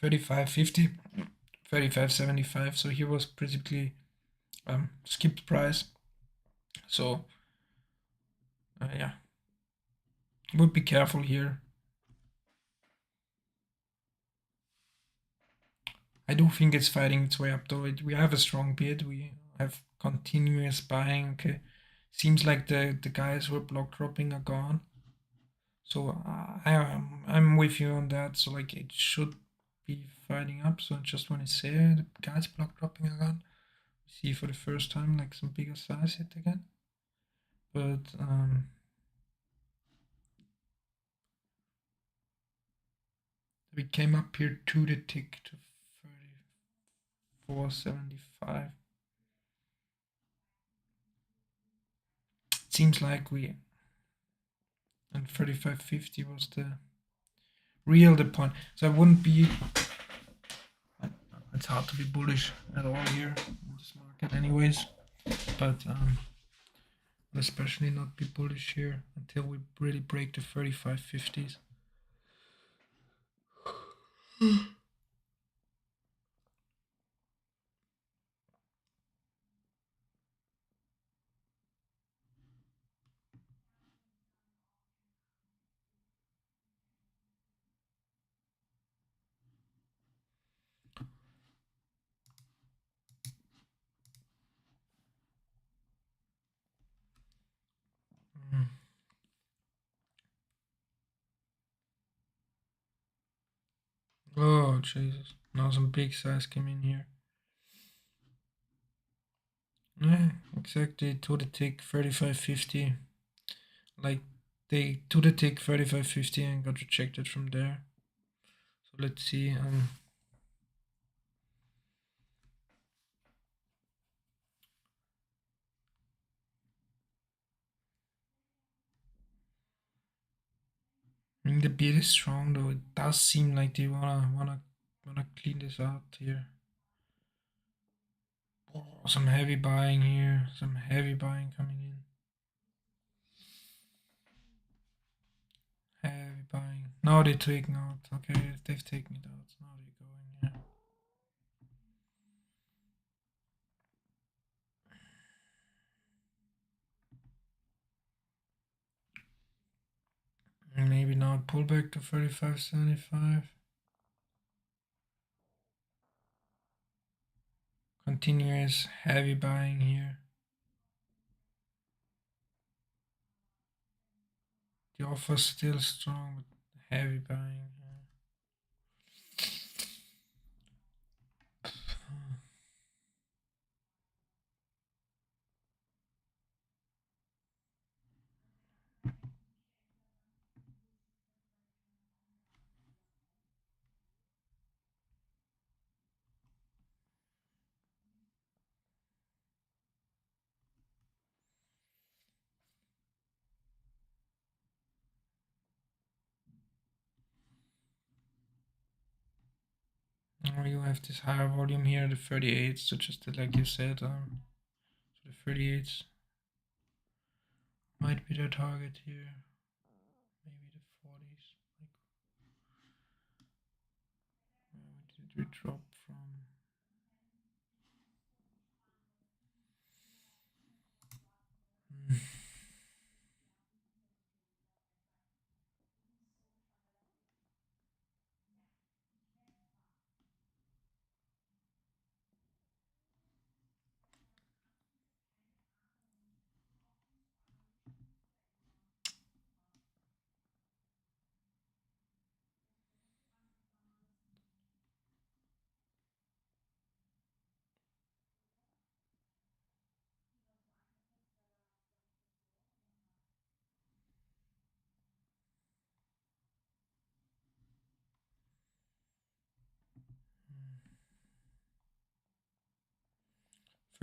35.50, 35.75. So here was basically skipped price. So yeah, would be careful here. I do think it's fighting its way up though. We have a strong bid. We have continuous buying. Okay, seems like the guys who are block dropping are gone. So I'm with you on that. So like it should be fighting up. So just want to say the guys block dropping are gone. We see for the first time like some bigger size hit again. But we came up here to the tick to 34.75. seems like we, and 35.50 was the point. So I wouldn't be, it's hard to be bullish at all here in this market anyways, but especially not be bullish here until we really break the 35.50s. Mm. Oh Jesus! Now some big size came in here. Yeah, exactly. To the tick 35.50. Like they to the tick 35.50 and got rejected from there. So let's see. I mean the bid is strong though. It does seem like they wanna clean this out here. Oh, some heavy buying here. Some heavy buying coming in. Heavy buying. Now they're taking out. Okay, they've taken it out. Now they're going. Yeah. Maybe now pull back to 35.75. Continuous heavy buying here. The offer's still strong, but heavy buying. Yeah. 'You have this higher volume here, the 38s, so just like you said, so the 38s might be the target here. Maybe the 40s. Like, where did we drop from?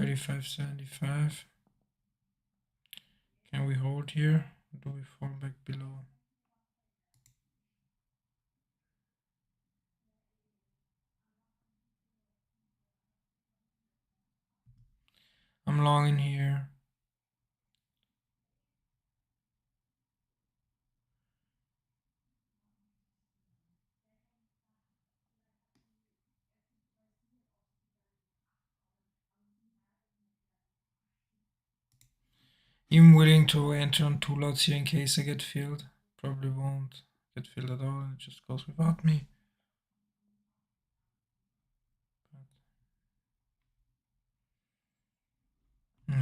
35.75. Can we hold here? Or do we fall back below? I'm long in here. I'm willing to enter on 2 lots here in case I get filled. Probably won't get filled at all, it just goes without me. But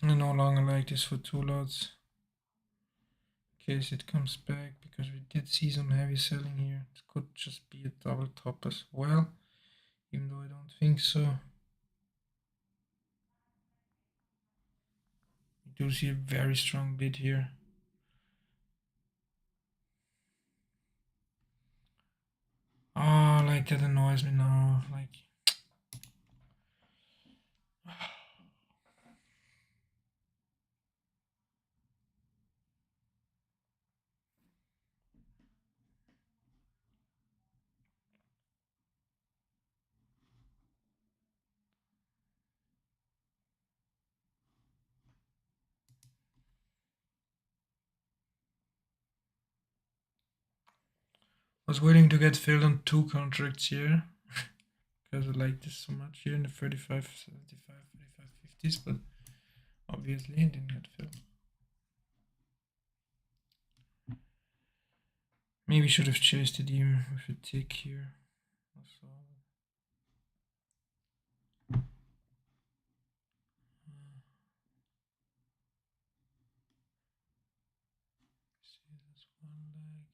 I no longer like this for 2 lots. In case it comes back, because we did see some heavy selling here. It could just be a double top as well, even though I don't think so. We do see a very strong bid here. Oh, like that annoys me now. Like, I was willing to get filled on 2 contracts here because I like this so much here in the 35, 75, 35, 50s, but obviously it didn't get filled. Maybe should have chased it even with a tick here. Also, see this one leg.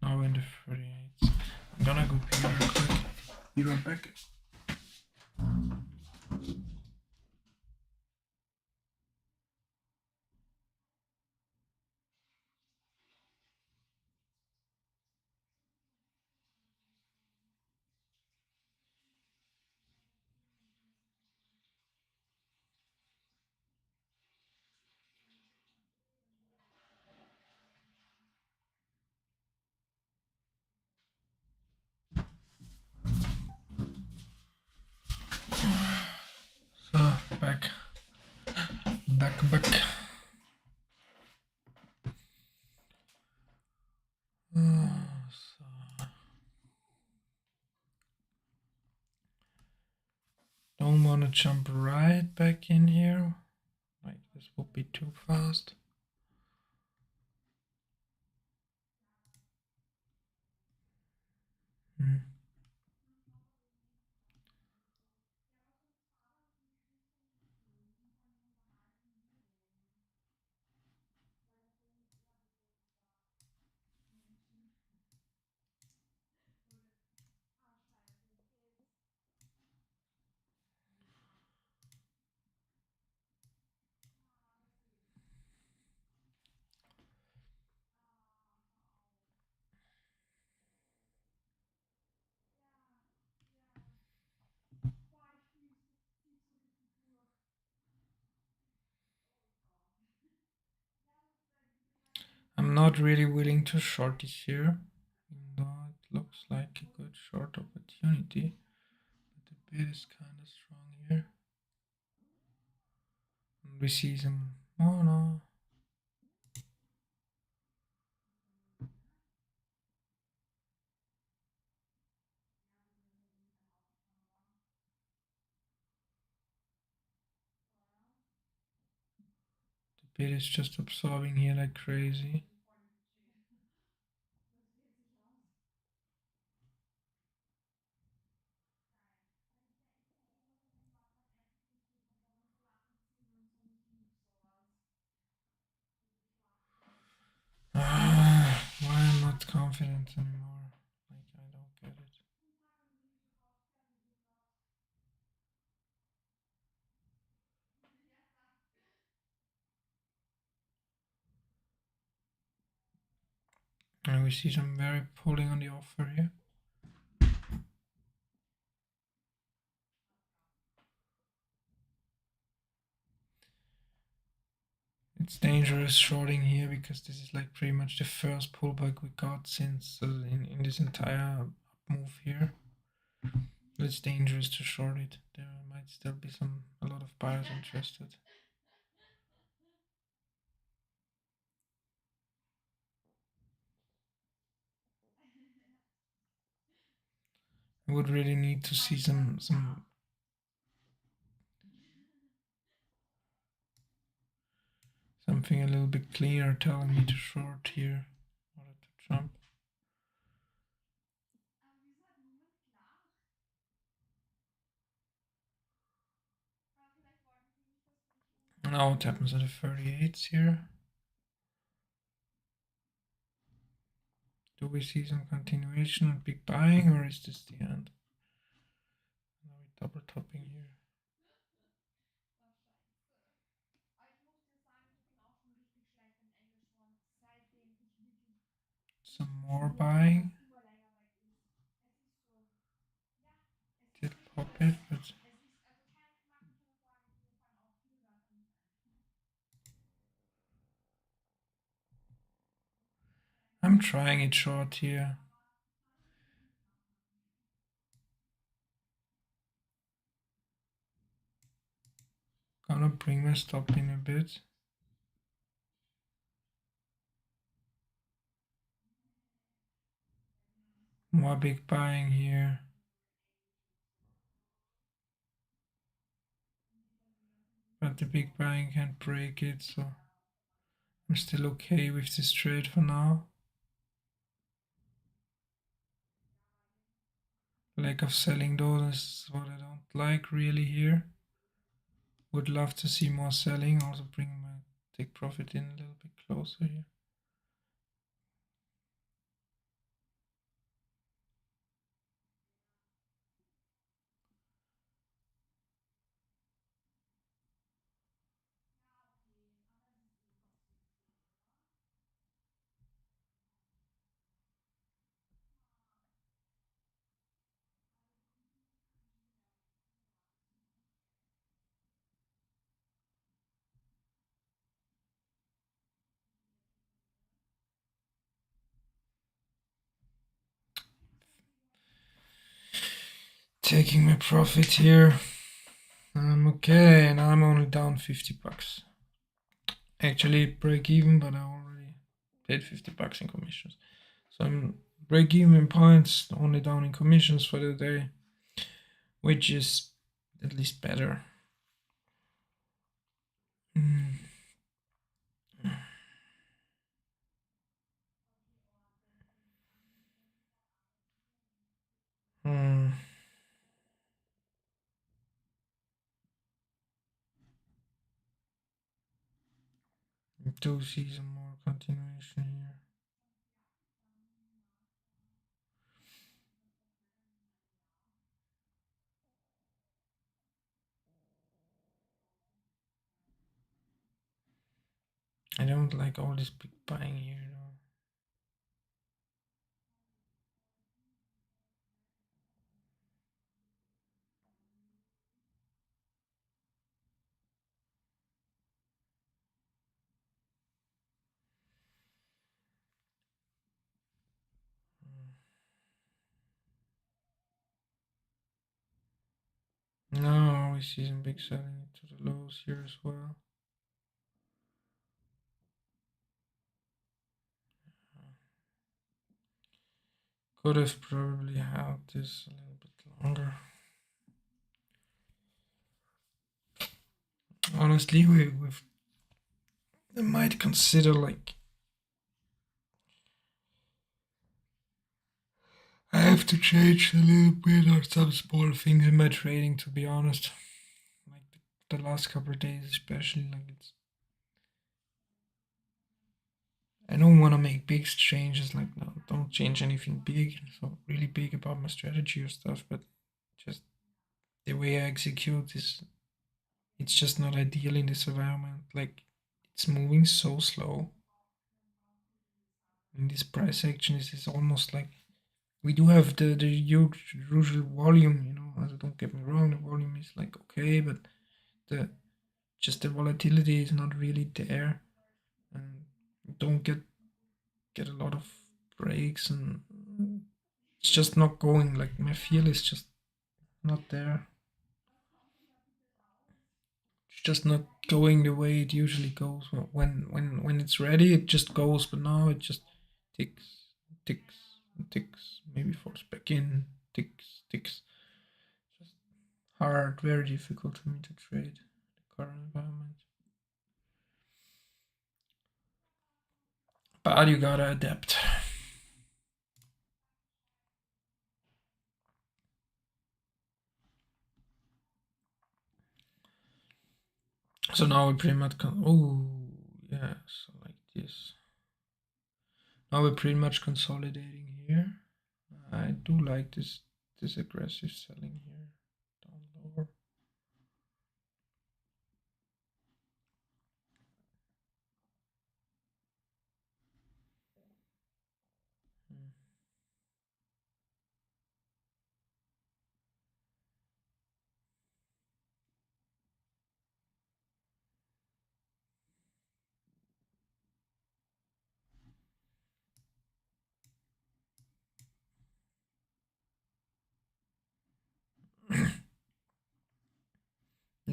Now in the 38s. I'm gonna go pee real quick. Be right back. So back. So don't want to jump right back in here. Like this would be too fast. Hmm. I'm not really willing to short this here, even though it looks like a good short opportunity. But the bid is kind of strong here. And we see some. Oh no. The bid is just absorbing here like crazy. Why I'm not confident anymore? Like I don't get it. And we see some very pulling on the offer here. It's dangerous shorting here because this is like pretty much the first pullback we got since in this entire move here. It's dangerous to short it. There might still be a lot of buyers interested. I would really need to see something a little bit clearer telling me to short here in order to jump. Now what happens at the 38s here? Do we see some continuation and big buying, or is this the end? Now we're double topping here. Some more buying. Did pop it, but I'm trying it short here. Gonna bring my stop in a bit. More big buying here. But the big buying can't break it, so I'm still okay with this trade for now. Lack of selling though, this is what I don't like really here. Would love to see more selling, also bring my take profit in a little bit closer here. Taking my profit here. Okay, now I'm only down 50 bucks. Actually break even, but I already paid 50 bucks in commissions. So I'm break even in points, only down in commissions for the day, which is at least better. Mm. Hmm. I do see some more continuation here. I don't like all this big buying here though. No, we see some big selling to the lows here as well. Could have probably held this a little bit longer. Honestly, I might consider like I have to change a little bit or some small things in my trading. To be honest, like the last couple of days, especially, like it's. I don't want to make big changes. Like no, don't change anything big. So really big about my strategy or stuff, but just the way I execute is it's just not ideal in this environment. Like it's moving so slow. In this price action, is almost like we do have the usual volume. Don't get me wrong, the volume is like okay, but the just the volatility is not really there, and don't get a lot of breaks, and it's just not going. Like my feel is just not there. It's just not going the way it usually goes. When it's ready, it just goes. But now it just ticks, ticks, ticks. Maybe falls back in, ticks, ticks. Just hard, very difficult for me to trade the current environment. But you gotta adapt. So now we pretty much oh yeah, so like this. Now we're pretty much consolidating here. I do like this aggressive selling here down lower.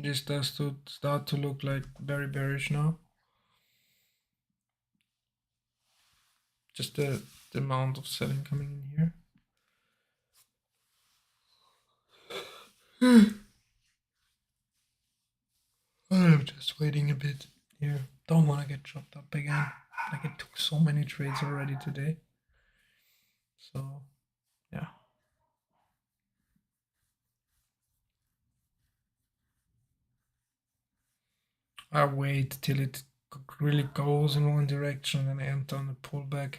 This does to start to look like very bearish now. Just the amount of selling coming in here. I'm just waiting a bit here. Don't want to get chopped up again. Like, it took so many trades already today. So, yeah. I wait till it really goes in one direction and enter on a pullback.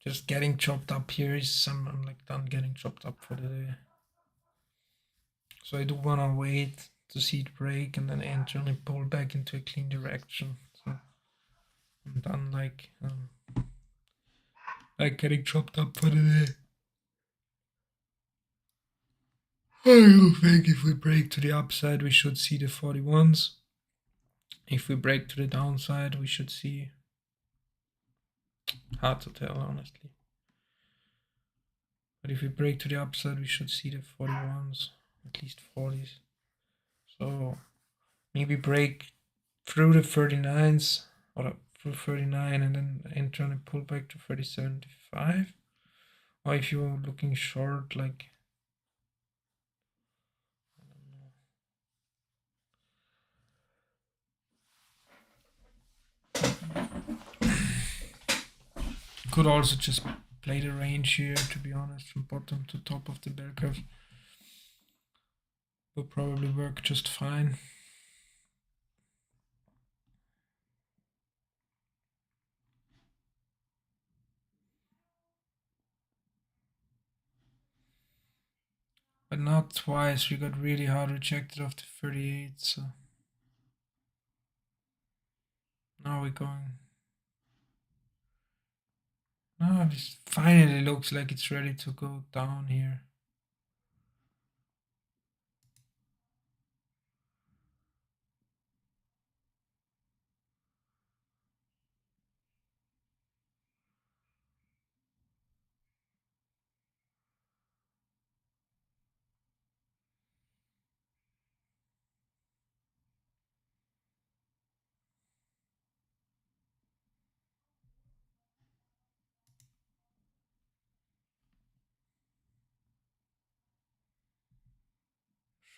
Just getting chopped up here is I'm like done getting chopped up for the day. So I do want to wait to see it break and then enter and pull back into a clean direction. So I'm done like getting chopped up for the day. I think if we break to the upside, we should see the 41s. If we break to the downside, we should see. Hard to tell, honestly. But if we break to the upside, we should see the 41s, at least 40s. So maybe break through the 39s or through 39 and then enter and pull back to 30.75. Or if you're looking short, like, could also just play the range here, to be honest, from bottom to top of the bear curve. Will probably work just fine. But not twice. We got really hard rejected off the 38, so now we're going. Now this finally looks like it's ready to go down here.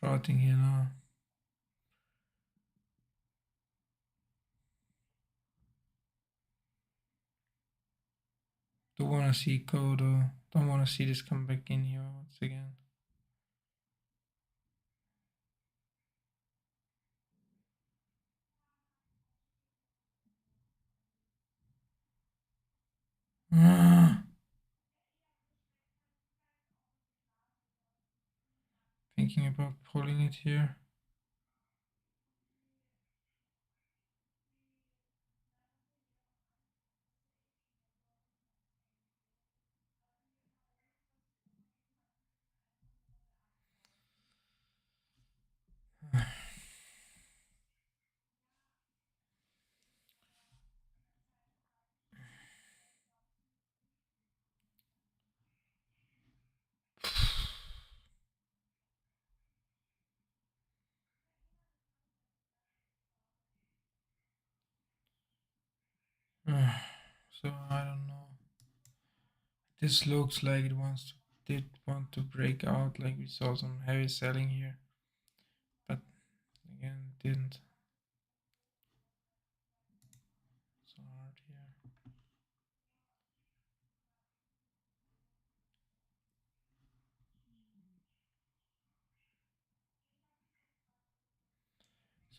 Shorting here now. Don't want to see go though. Don't want to see this come back in here once again. Thinking about pulling it here. So I don't know. This looks like it did want to break out, like we saw some heavy selling here, but again it didn't. So hard here.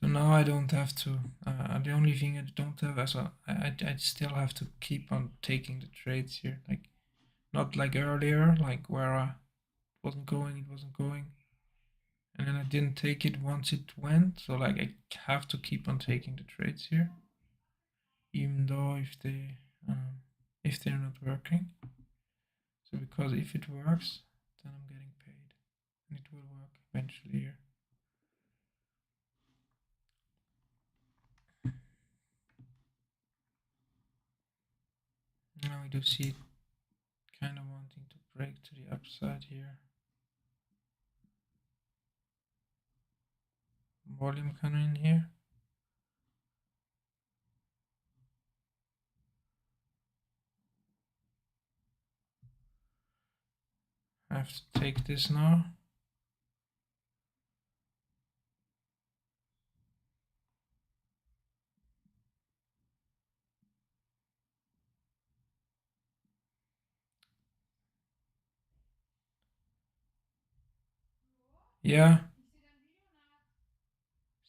So now I don't have to. The only thing I don't have, I still have to keep on taking the trades here, like not like earlier, like where I wasn't going, it wasn't going, and then I didn't take it once it went. So like I have to keep on taking the trades here, even though if they're not working. So because if it works, then I'm getting paid, and it will work eventually here. Now we do see it kind of wanting to break to the upside here. volume coming in here. I have to take this now. Ja.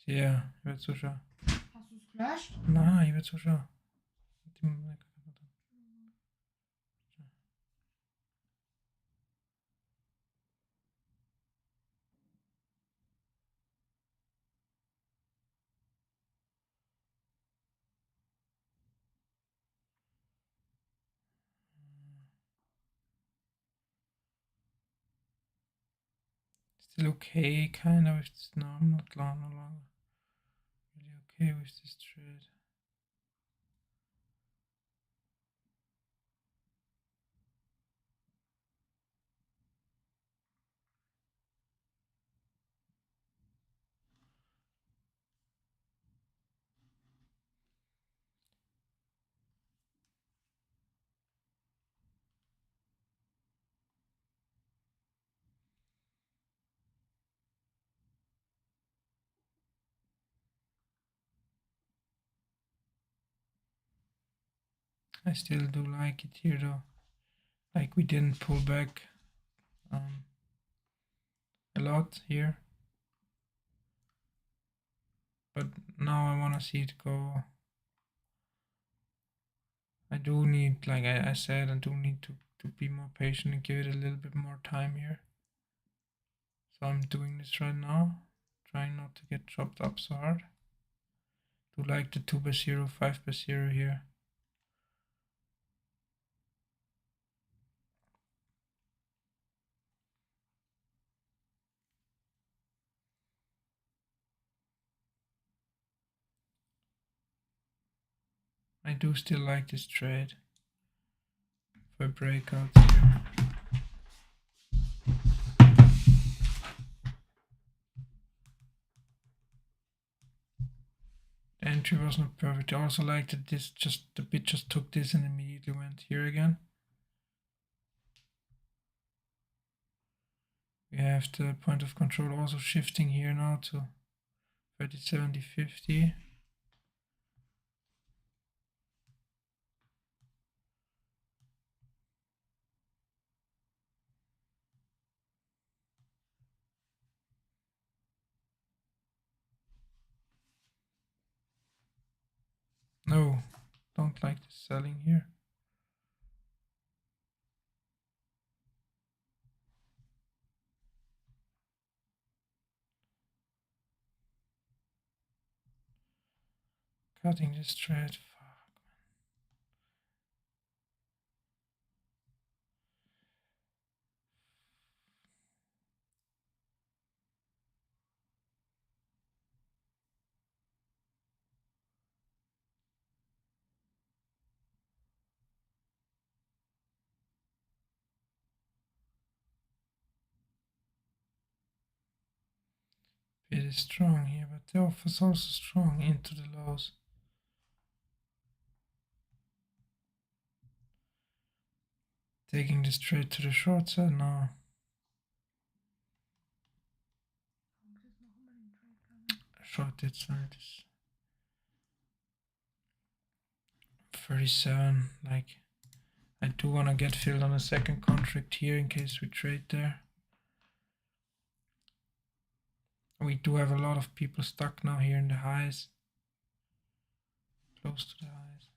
Ja, ich werde zuschauen. Hast du es gelöscht? Nein, ich werde zuschauen. Still okay, kind of. It's no, I'm not long, no longer really okay with this trade. I still do like it here though. Like we didn't pull back a lot here. But now I want to see it go. I do need, like I said, I do need to be more patient and give it a little bit more time here. So I'm doing this right now, trying not to get chopped up so hard. Do like the 2x0, 5x0 here. I do still like this trade for breakouts here. The entry was not perfect. I also like that this the bit just took this and immediately went here again. We have the point of control also shifting here now to 3070 50. No, don't like the selling here. Cutting this thread. Fuck. Bid is strong here, but the offer is also strong into the lows. Taking this trade to the short side now. Short it, sorry, this 37. Like, I do want to get filled on a second contract here in case we trade there. We do have a lot of people stuck now here in the highs. Close to the highs.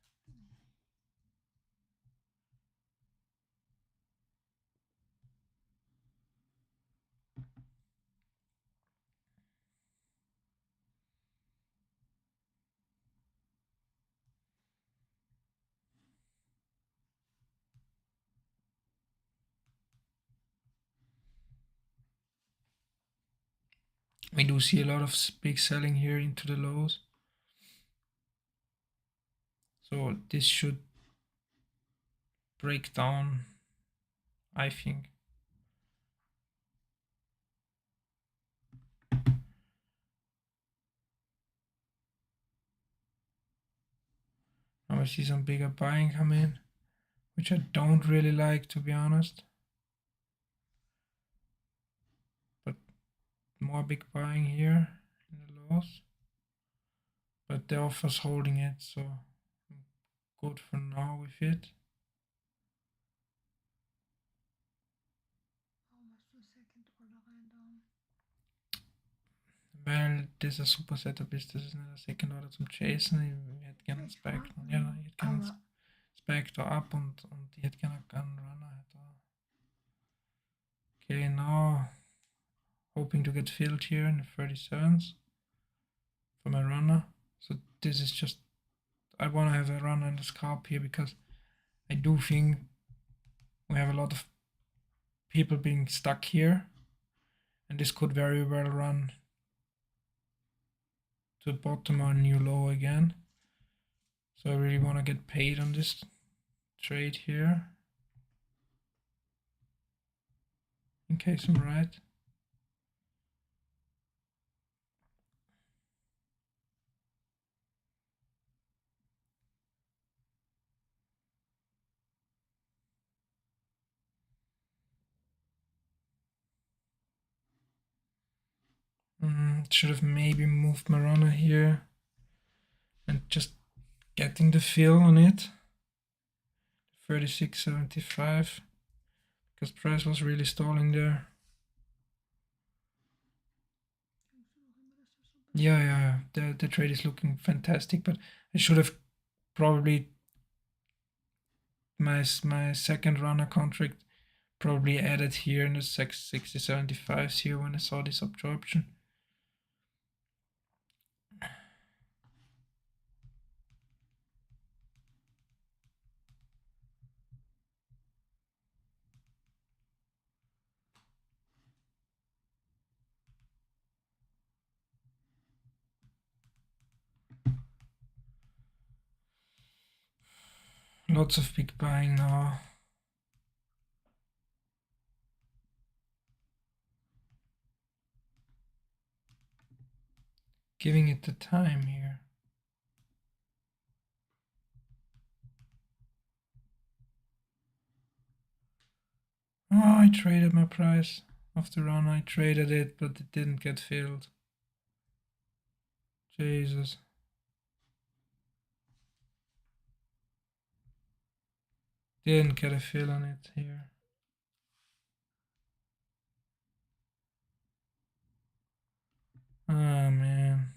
We do see a lot of big selling here into the lows. So this should break down, I think. Now I see some bigger buying come in, which I don't really like, to be honest. But more big buying here in the lows. But the offer's holding it, so I'm good for now with it. Weil dieser Super Setup ist, das ist nicht der Second Order zum Chasen. Ich hätte gerne einen Spectre. Ja, ich hätte gerne einen Spectre ab und ich hätte gerne einen Runner da. Okay, now hoping to get filled here in the 37s for my runner. So this is just, I want to have a runner in the scalp here because I do think we have a lot of people being stuck here, and this could very well run to the bottom or a new low again. So I really want to get paid on this trade here, in case I'm right. Should have maybe moved my runner here and just getting the fill on it. 36.75, because price was really stalling there. Yeah, the trade is looking fantastic, but I should have probably my second runner contract probably added here in the 60.75s here when I saw this absorption. Lots of big buying now. Giving it the time here. Oh, I traded my price of the run. I traded it, but it didn't get filled. Jesus. Didn't get a fill on it here. Oh man.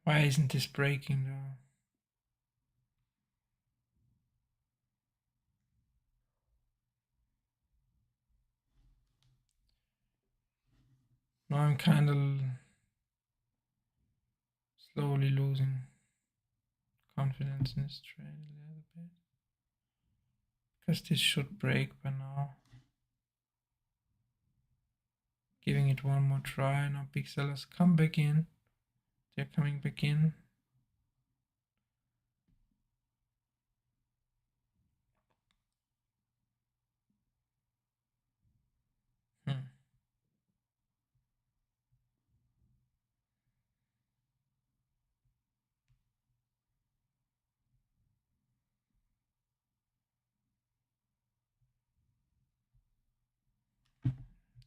Why isn't this breaking though? Now I'm kind of slowly losing confidence in this trade a little bit. Because this should break by now. Giving it one more try. Now big sellers come back in. They're coming back in.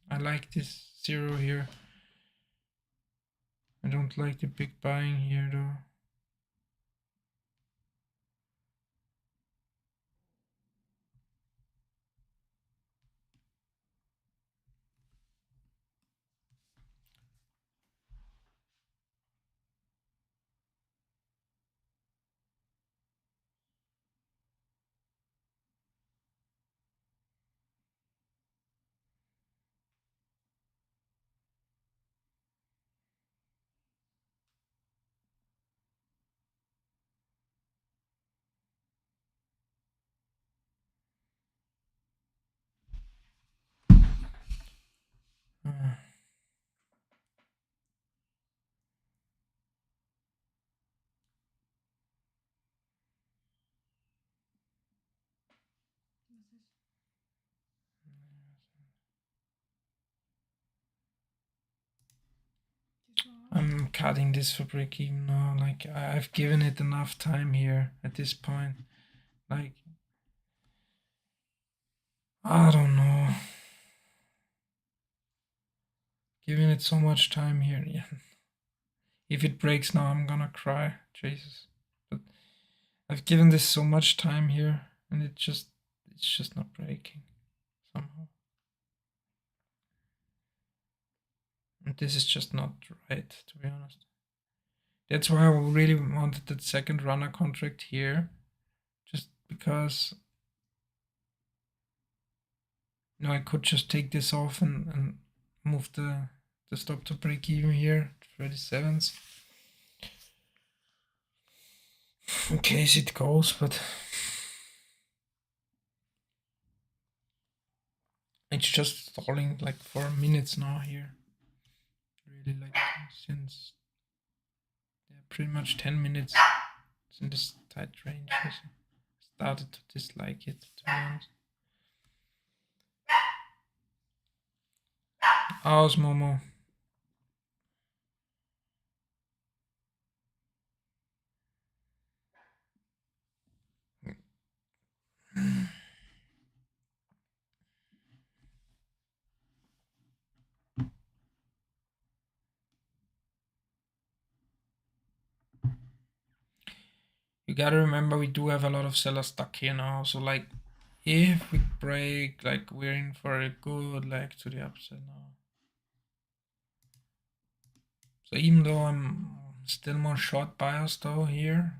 I like this zero here. I don't like the big buying here though. cutting this for break even now. Like I've given it enough time here at this point. Like I don't know. Giving it so much time here. Yeah. If it breaks now, I'm gonna cry. Jesus. But I've given this so much time here, and it's just not breaking somehow. And this is just not right, to be honest. That's why I really wanted that second runner contract here, just because I could just take this off and move the stop to break even here, 37s. In case it goes, but it's just stalling like for minutes now here. Really, like since pretty much 10 minutes. It's in this tight range. I started to dislike it, to be honest. How's Momo? You gotta remember we do have a lot of sellers stuck here now, so like if we break, like we're in for a good leg to the upside now. So even though I'm still more short bias though here,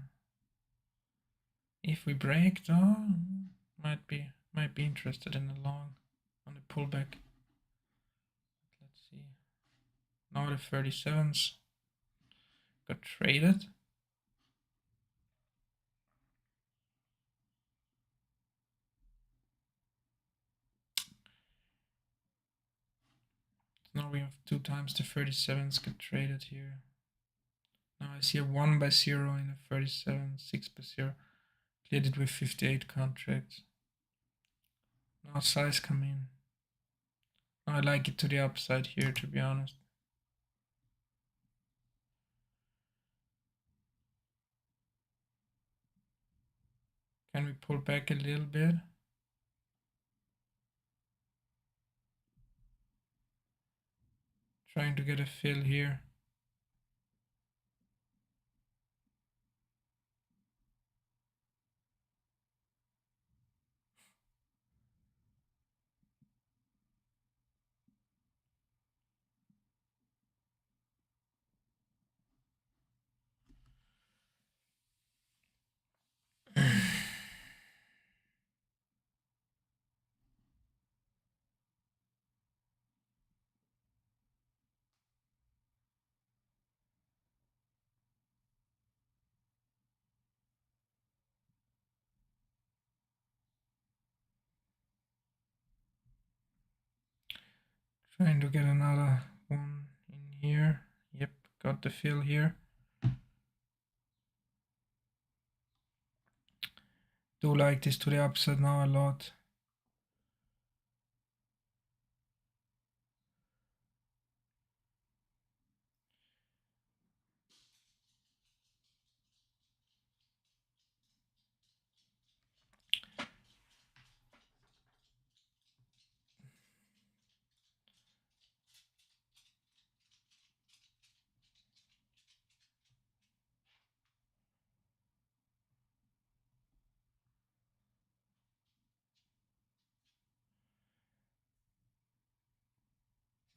if we break though, might be interested in a long on the pullback. Let's see. Now the 37s got traded. Now we have 2 times the 37s get traded here. Now I see a 1 by 0 in the 37, 6 by 0. Cleared it with 58 contracts. Now size come in. Now I like it to the upside here, to be honest. Can we pull back a little bit? Trying to get a fill here. Trying to get another one in here. Yep, got the fill here. Do like this to the upside now a lot.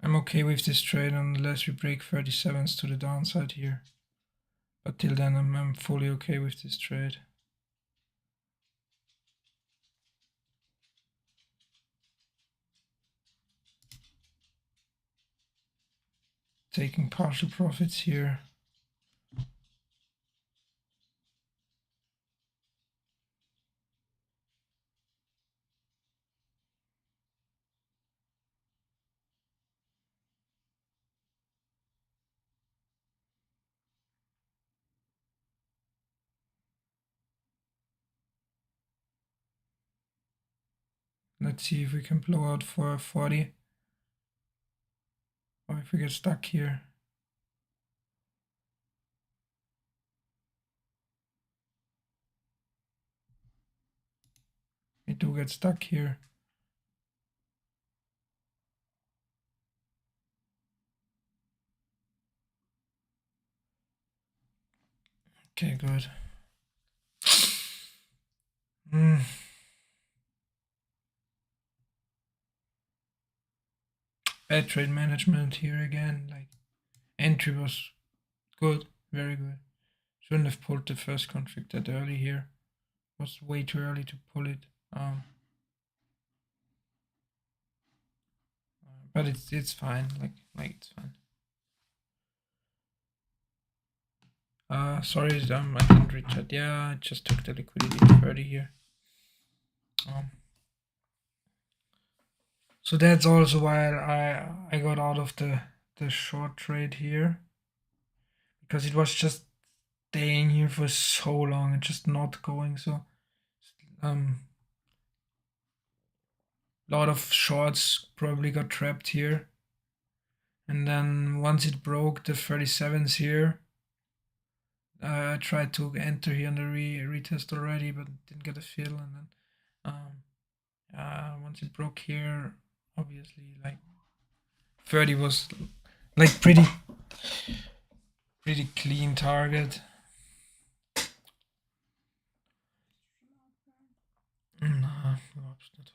I'm okay with this trade unless we break 37s to the downside here. But till then I'm fully okay with this trade. Taking partial profits here. Let's see if we can blow out for a 40. Or if we get stuck here. We do get stuck here. Okay, good. Bad trade management here again. Like, entry was good, very good. Shouldn't have pulled the first contract that early here. Was way too early to pull it. But it's fine. Like it's fine. Sorry, I didn't reach it. Yeah, I just took the liquidity at 30 here. So that's also why I got out of the short trade here, because it was just staying here for so long and just not going. So a lot of shorts probably got trapped here, and then once it broke the 37s here, I tried to enter here on the retest already, but didn't get a fill, and then once it broke here, obviously like 30 was like pretty clean target. Nah, überhaupt nicht.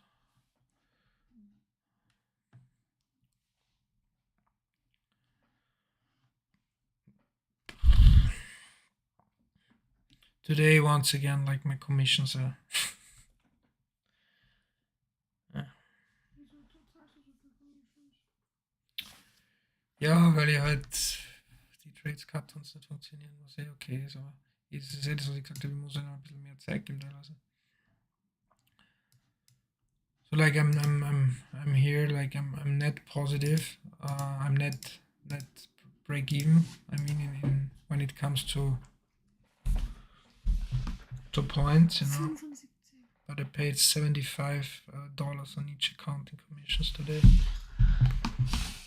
Today, once again, like my commissions are. Ja, weil ihr halt die Trades gehabt und es nicht funktionieren, was ja okay ist, aber das ist ja das, was ich gesagt habe, ich muss ja noch ein bisschen mehr Zeit geben teilweise. So like I'm here, like I'm net positive, I'm net break even. I mean, in when it comes to points, you know. But I paid $75 on each account in commissions today,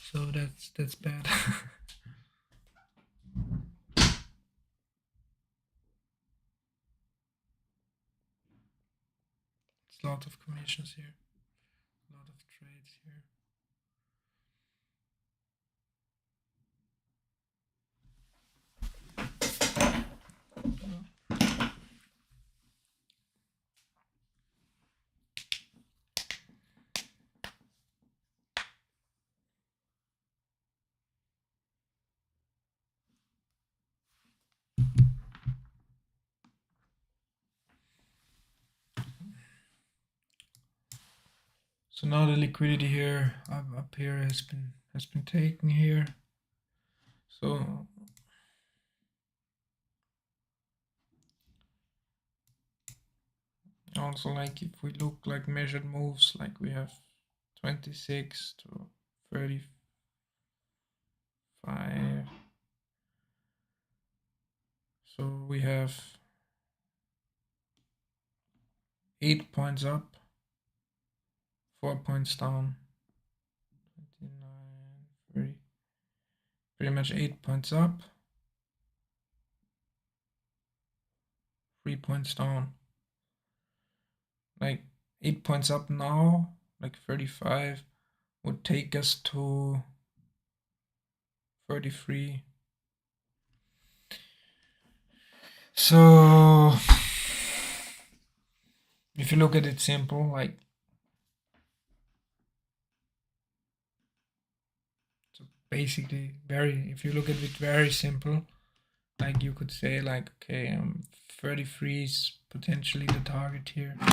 so that's bad. It's a lot of commissions here, a lot of trades here. So now the liquidity here up here has been taken here. So also, like if we look like measured moves, like we have 26 to 35. So we have 8 points up, 4 points down, 29, 30. Pretty much 8 points up, 3 points down. Like 8 points up now, like 35 would take us to 33. So if you look at it simple, like so basically if you look at it very simple, like you could say like, okay, 33 is potentially the target here. So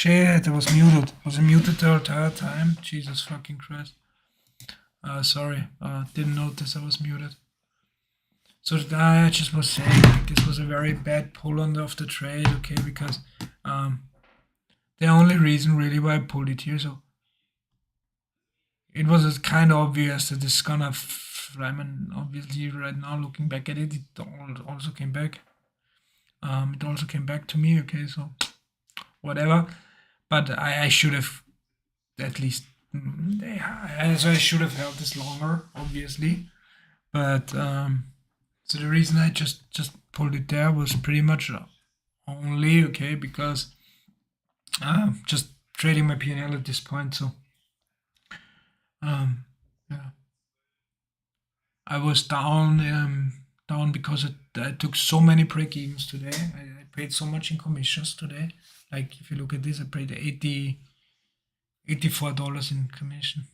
shit, I was muted. Was I muted the entire time? Jesus fucking Christ. Sorry, didn't notice I was muted. So I just was saying, like, this was a very bad pull on of the trade, okay, because the only reason really why I pulled it here, so it was kind of obvious that it's gonna, I mean, obviously right now looking back at it, it also came back. It also came back to me, okay, so whatever. But I should have at least, I should have held this longer, obviously. But so the reason I just pulled it there was pretty much only okay because just trading my P&L at this point. So yeah, I was down because I took so many break evens today. I paid so much in commissions today. Like if you look at this, I paid $84 in commission.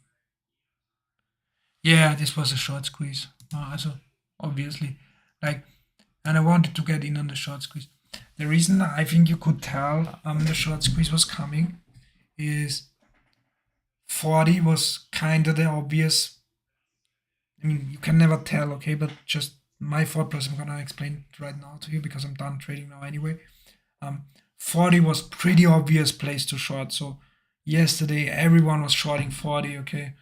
Yeah, this was a short squeeze. Also, obviously, like, and I wanted to get in on the short squeeze. The reason I think you could tell the short squeeze was coming is 40 was kind of the obvious. I mean, you can never tell, okay, but just my thought process, I'm gonna explain it right now to you because I'm done trading now anyway. 40 was pretty obvious place to short. So yesterday everyone was shorting 40, okay.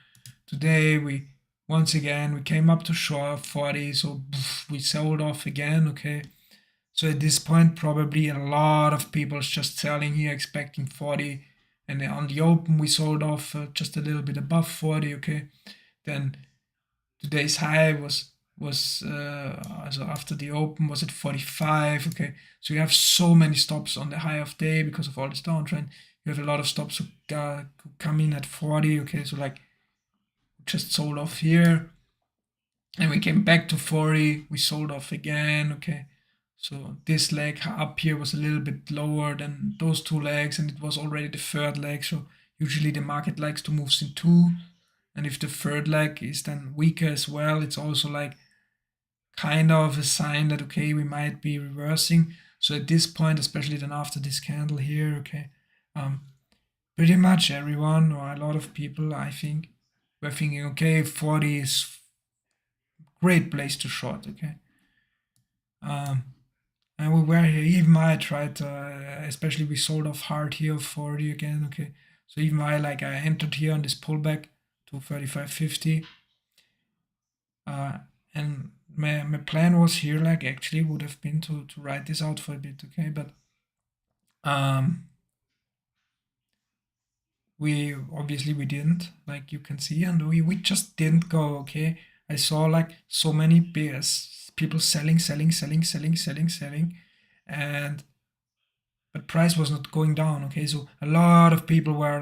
Today we once again we came up to short 40, so we sold off again, okay. So at this point probably a lot of people just selling here expecting 40, and on the open we sold off just a little bit above 40, okay. Then today's high was so after the open was at 45, okay. So you have so many stops on the high of day because of all this downtrend. You have a lot of stops who come in at 40, okay. So like just sold off here and we came back to 40, we sold off again, okay. So this leg up here was a little bit lower than those two legs, and it was already the third leg. So usually the market likes to move in two, and if the third leg is then weaker as well, it's also like kind of a sign that okay, we might be reversing. So at this point, especially then after this candle here, okay, pretty much everyone or a lot of people, I think, were thinking, okay, 40 is great place to short, okay. And we were here. Even I tried, especially we sold off hard here 40 again, okay. So even I entered here on this pullback to 35.50. And my plan was here actually would have been to ride this out for a bit, okay, but we obviously we didn't, like you can see, and we just didn't go, okay. I saw so many people selling, and but price was not going down, okay. So a lot of people were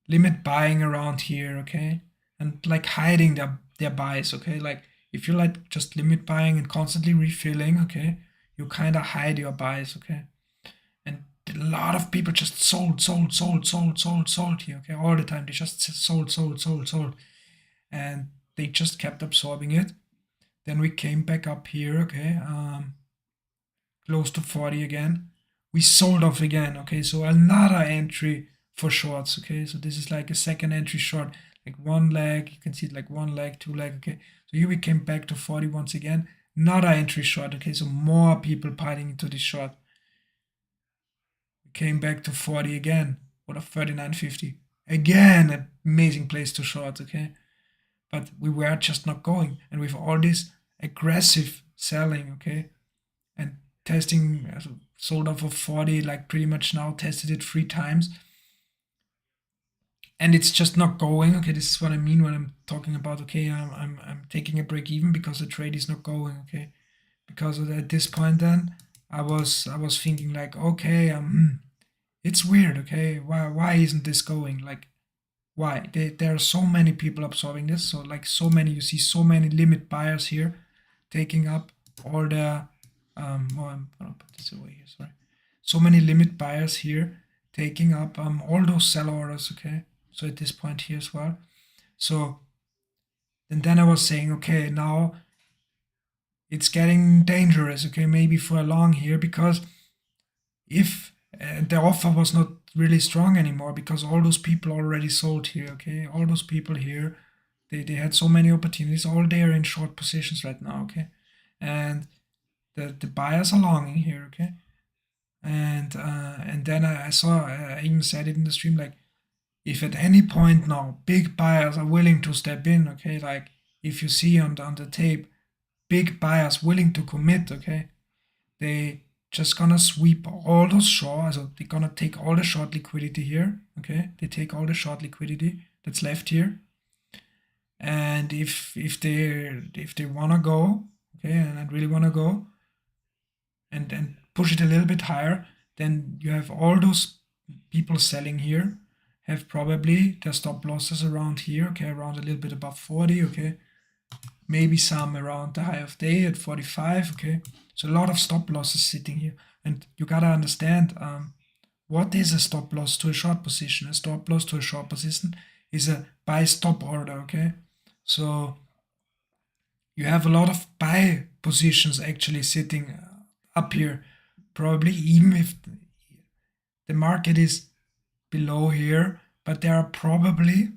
limit buying around here, okay, and hiding their buys, okay. Like if you just limit buying and constantly refilling, okay, you kind of hide your buys, okay. And a lot of people just sold here, okay, all the time. They just sold, and they just kept absorbing it. Then we came back up here, okay, close to 40 again. We sold off again, okay, so another entry for shorts, okay. So this is like a second entry short, like one leg, you can see it one leg, two leg, okay. So here we came back to 40 once again, another entry short, okay. So more people piling into this short. We came back to 40 again, what a 39.50 again, amazing place to short, okay. But we were just not going, and with all this aggressive selling, okay, and testing, sold off of 40, pretty much now tested it 3 times, and it's just not going, okay. This is what I mean when I'm talking about, okay, I'm taking a break even because the trade is not going, okay. Because at this point then I was thinking okay, it's weird, okay, why isn't this going, why there are so many people absorbing this, so so many, you see so many limit buyers here taking up all the well, I'm gonna put this away here, sorry. So many limit buyers here taking up all those sell orders, okay. So at this point here as well. So and then I was saying, okay, now it's getting dangerous, okay, maybe for a long here, because if and the offer was not really strong anymore because all those people already sold here. Okay, all those people here, they had so many opportunities. All they are in short positions right now. Okay, and the buyers are longing here. Okay, and then I saw, I even said it in the stream, like, if at any point now big buyers are willing to step in, okay, like if you see on the tape big buyers willing to commit, okay, they just gonna sweep all those short, so they're gonna take all the short liquidity here, okay, they take all the short liquidity that's left here, and if they wanna go, okay, and really wanna go and push it a little bit higher, then you have all those people selling here have probably their stop losses around here, okay, around a little bit above 40, okay, maybe some around the high of day at 45, okay, so a lot of stop losses sitting here, and you gotta understand, what is a stop loss to a short position. A stop loss to a short position is a buy stop order, okay, so you have a lot of buy positions actually sitting up here, probably even if the market is below here, but there are probably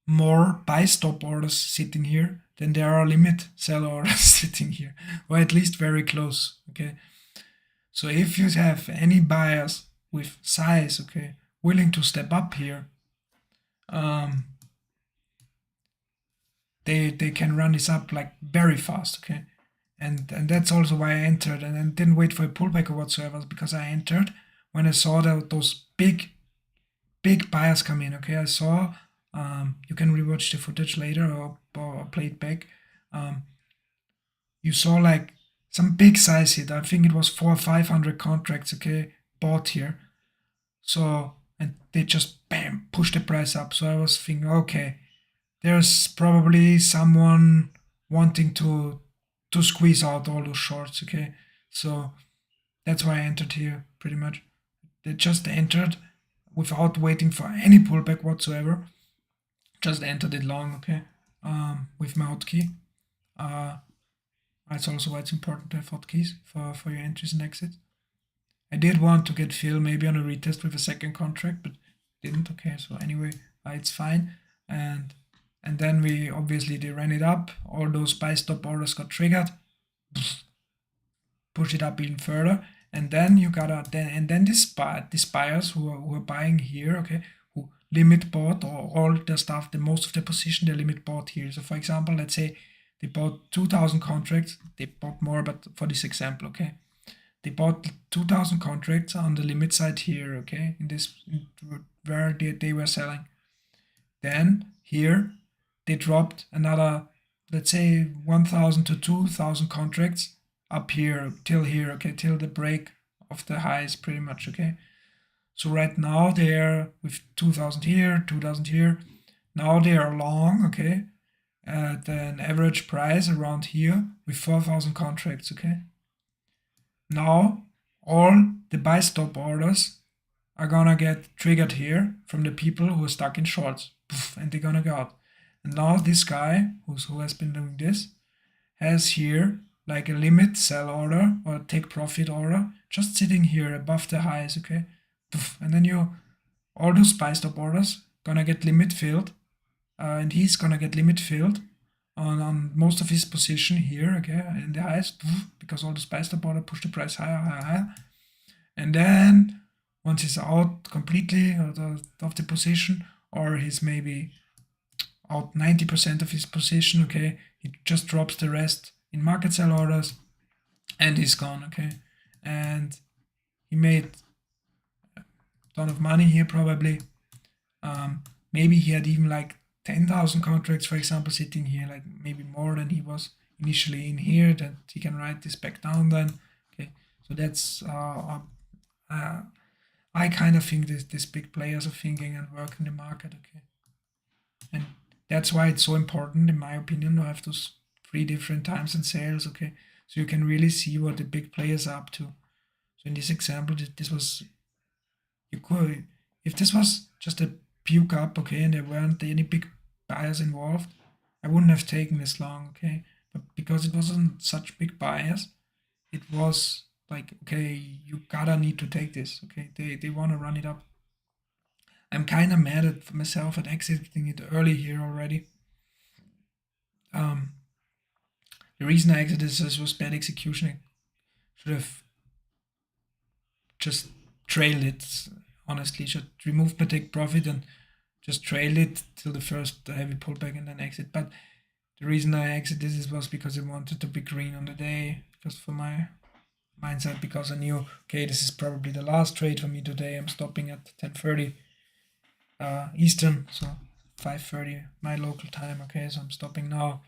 more buy stop orders sitting here than there are limit sell orders sitting here, or at least very close. Okay, so if you have any buyers with size, okay, willing to step up here, they can run this up like very fast. Okay, and that's also why I entered and didn't wait for a pullback or whatsoever, because I entered when I saw those big buyers come in. Okay, I saw, you can rewatch the footage later or play it back. You saw like some big size hit. I think it was 400 or 500 contracts, okay, bought here. So, and they just bam pushed the price up. So I was thinking, okay, there's probably someone wanting to squeeze out all those shorts. Okay, so that's why I entered here pretty much. They just entered without waiting for any pullback whatsoever. Just entered it long, okay, with my hotkey. That's also why it's important to have hotkeys for your entries and exits. I did want to get fill maybe on a retest with a second contract, but didn't. Okay, so anyway, it's fine. And then we obviously they ran it up. All those buy stop orders got triggered. Push it up even further, and then you gotta then these buyers who are buying here, okay, who limit bought or all the stuff, the most of the position they limit bought here. So for example, let's say they bought 2,000 contracts. They bought more, but for this example, okay, they bought 2,000 contracts on the limit side here, okay, where they were selling. Then here they dropped another, let's say 1,000 to 2,000 contracts up here till here, okay, till the break of the highs pretty much, okay. So right now they're with 2,000 here, 2,000 here. Now they are long, okay, at an average price around here with 4,000 contracts, okay. Now all the buy stop orders are gonna get triggered here from the people who are stuck in shorts, and they're gonna go out. And now this guy who has been doing this has here like a limit sell order or take profit order just sitting here above the highs, okay, and then all those buy stop orders gonna get limit filled, and he's gonna get limit filled on most of his position here, okay, in the highs, because all the buy stop order push the price higher, and then once he's out completely of the position, or he's maybe out 90% of his position, okay, he just drops the rest in market sell orders and he's gone, okay, and he made a ton of money here probably. Maybe he had even like 10,000 contracts, for example, sitting here, like maybe more than he was initially in here, that he can write this back down then, okay. So that's I kind of think these big players are thinking and working the market, okay, and that's why it's so important, in my opinion, to have those 3 different times and sales, okay, so you can really see what the big players are up to. So in this example, this was, you could, if this was just a puke up, okay, and there weren't any big buyers involved, I wouldn't have taken this long, okay, but because it wasn't such big buyers, it was like, okay, you gotta need to take this. Okay, they want to run it up. I'm kind of mad at myself at exiting it early here already. Um, the reason I exited this was bad execution. I should have just trailed it. Honestly, should remove my take profit and just trail it till the first heavy pullback and then exit. But the reason I exited this was because I wanted to be green on the day, because for my mindset, because I knew, okay, this is probably the last trade for me today. I'm stopping at 10:30 Eastern, so 5:30 my local time. Okay, so I'm stopping now,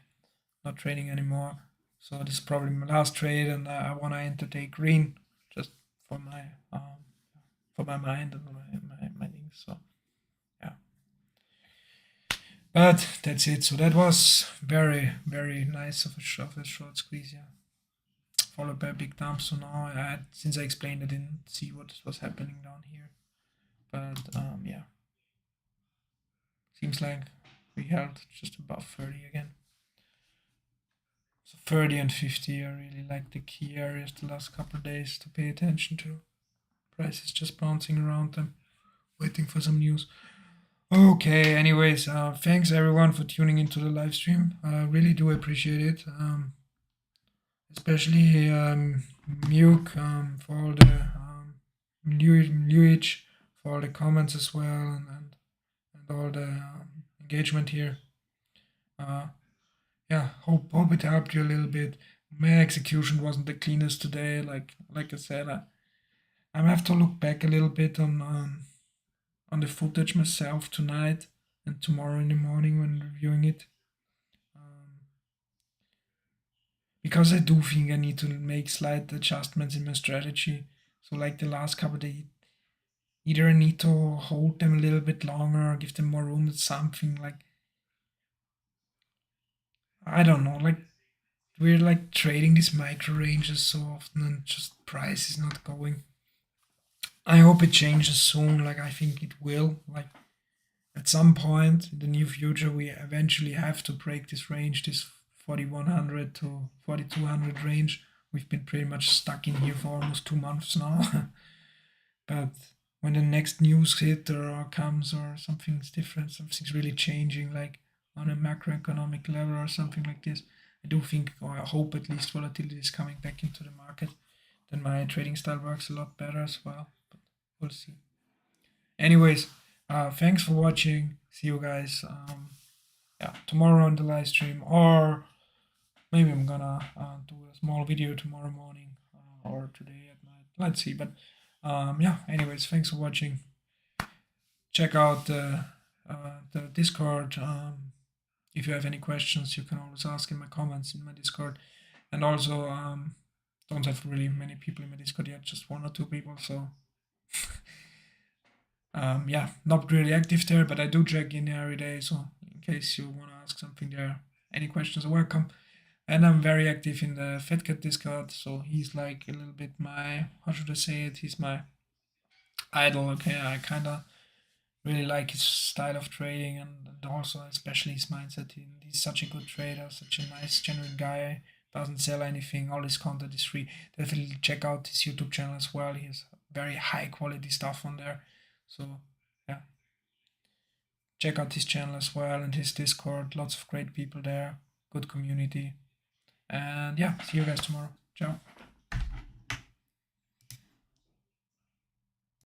not trading anymore. So this is probably my last trade, and I want to enter day green just for my mind and my things. So yeah, but that's it. So that was very nice of a short squeeze. Yeah, followed by a big dump. So now since I explained, I didn't see what was happening down here. But yeah, seems like we held just above 30 again. So 30 and 50 are really like the key areas the last couple of days to pay attention to. Price is just bouncing around them, waiting for some news. Okay, anyways, thanks everyone for tuning into the live stream. I really do appreciate it. Especially Muke for all the Luich for all the comments as well, and all the engagement here. Yeah, hope it helped you a little bit. My execution wasn't the cleanest today. Like I said, I have to look back a little bit on the footage myself tonight and tomorrow in the morning when reviewing it. Because I do think I need to make slight adjustments in my strategy. So like the last couple of days, either I need to hold them a little bit longer or give them more room at something like, I don't know, like we're like trading these micro ranges so often and just price is not going. I hope it changes soon. Like I think it will. Like at some point in the near future, we eventually have to break this range, this 4100 to 4200 range. We've been pretty much stuck in here for almost 2 months now. But when the next news hit or comes or something's different, something's really changing, like on a macroeconomic level or something like this, I do think, or I hope at least, volatility is coming back into the market. Then my trading style works a lot better as well. But we'll see. Anyways, thanks for watching. See you guys. Yeah, tomorrow on the live stream, or maybe I'm gonna do a small video tomorrow morning or today at night. Let's see. But yeah. Anyways, thanks for watching. Check out the Discord. If you have any questions, you can always ask in my comments in my Discord. And also, don't have really many people in my Discord yet, just 1 or 2 people. So yeah, not really active there, but I do check in every day. So in case you want to ask something there, any questions are welcome. And I'm very active in the FedCat Discord. So he's like a little bit my, how should I say it? He's my idol. Okay, I kind of really like his style of trading and also especially his mindset. He's such a good trader, such a nice, genuine guy. Doesn't sell anything. All his content is free. Definitely check out his YouTube channel as well. He has very high quality stuff on there. So yeah, check out his channel as well and his Discord. Lots of great people there. Good community. And yeah, see you guys tomorrow. Ciao.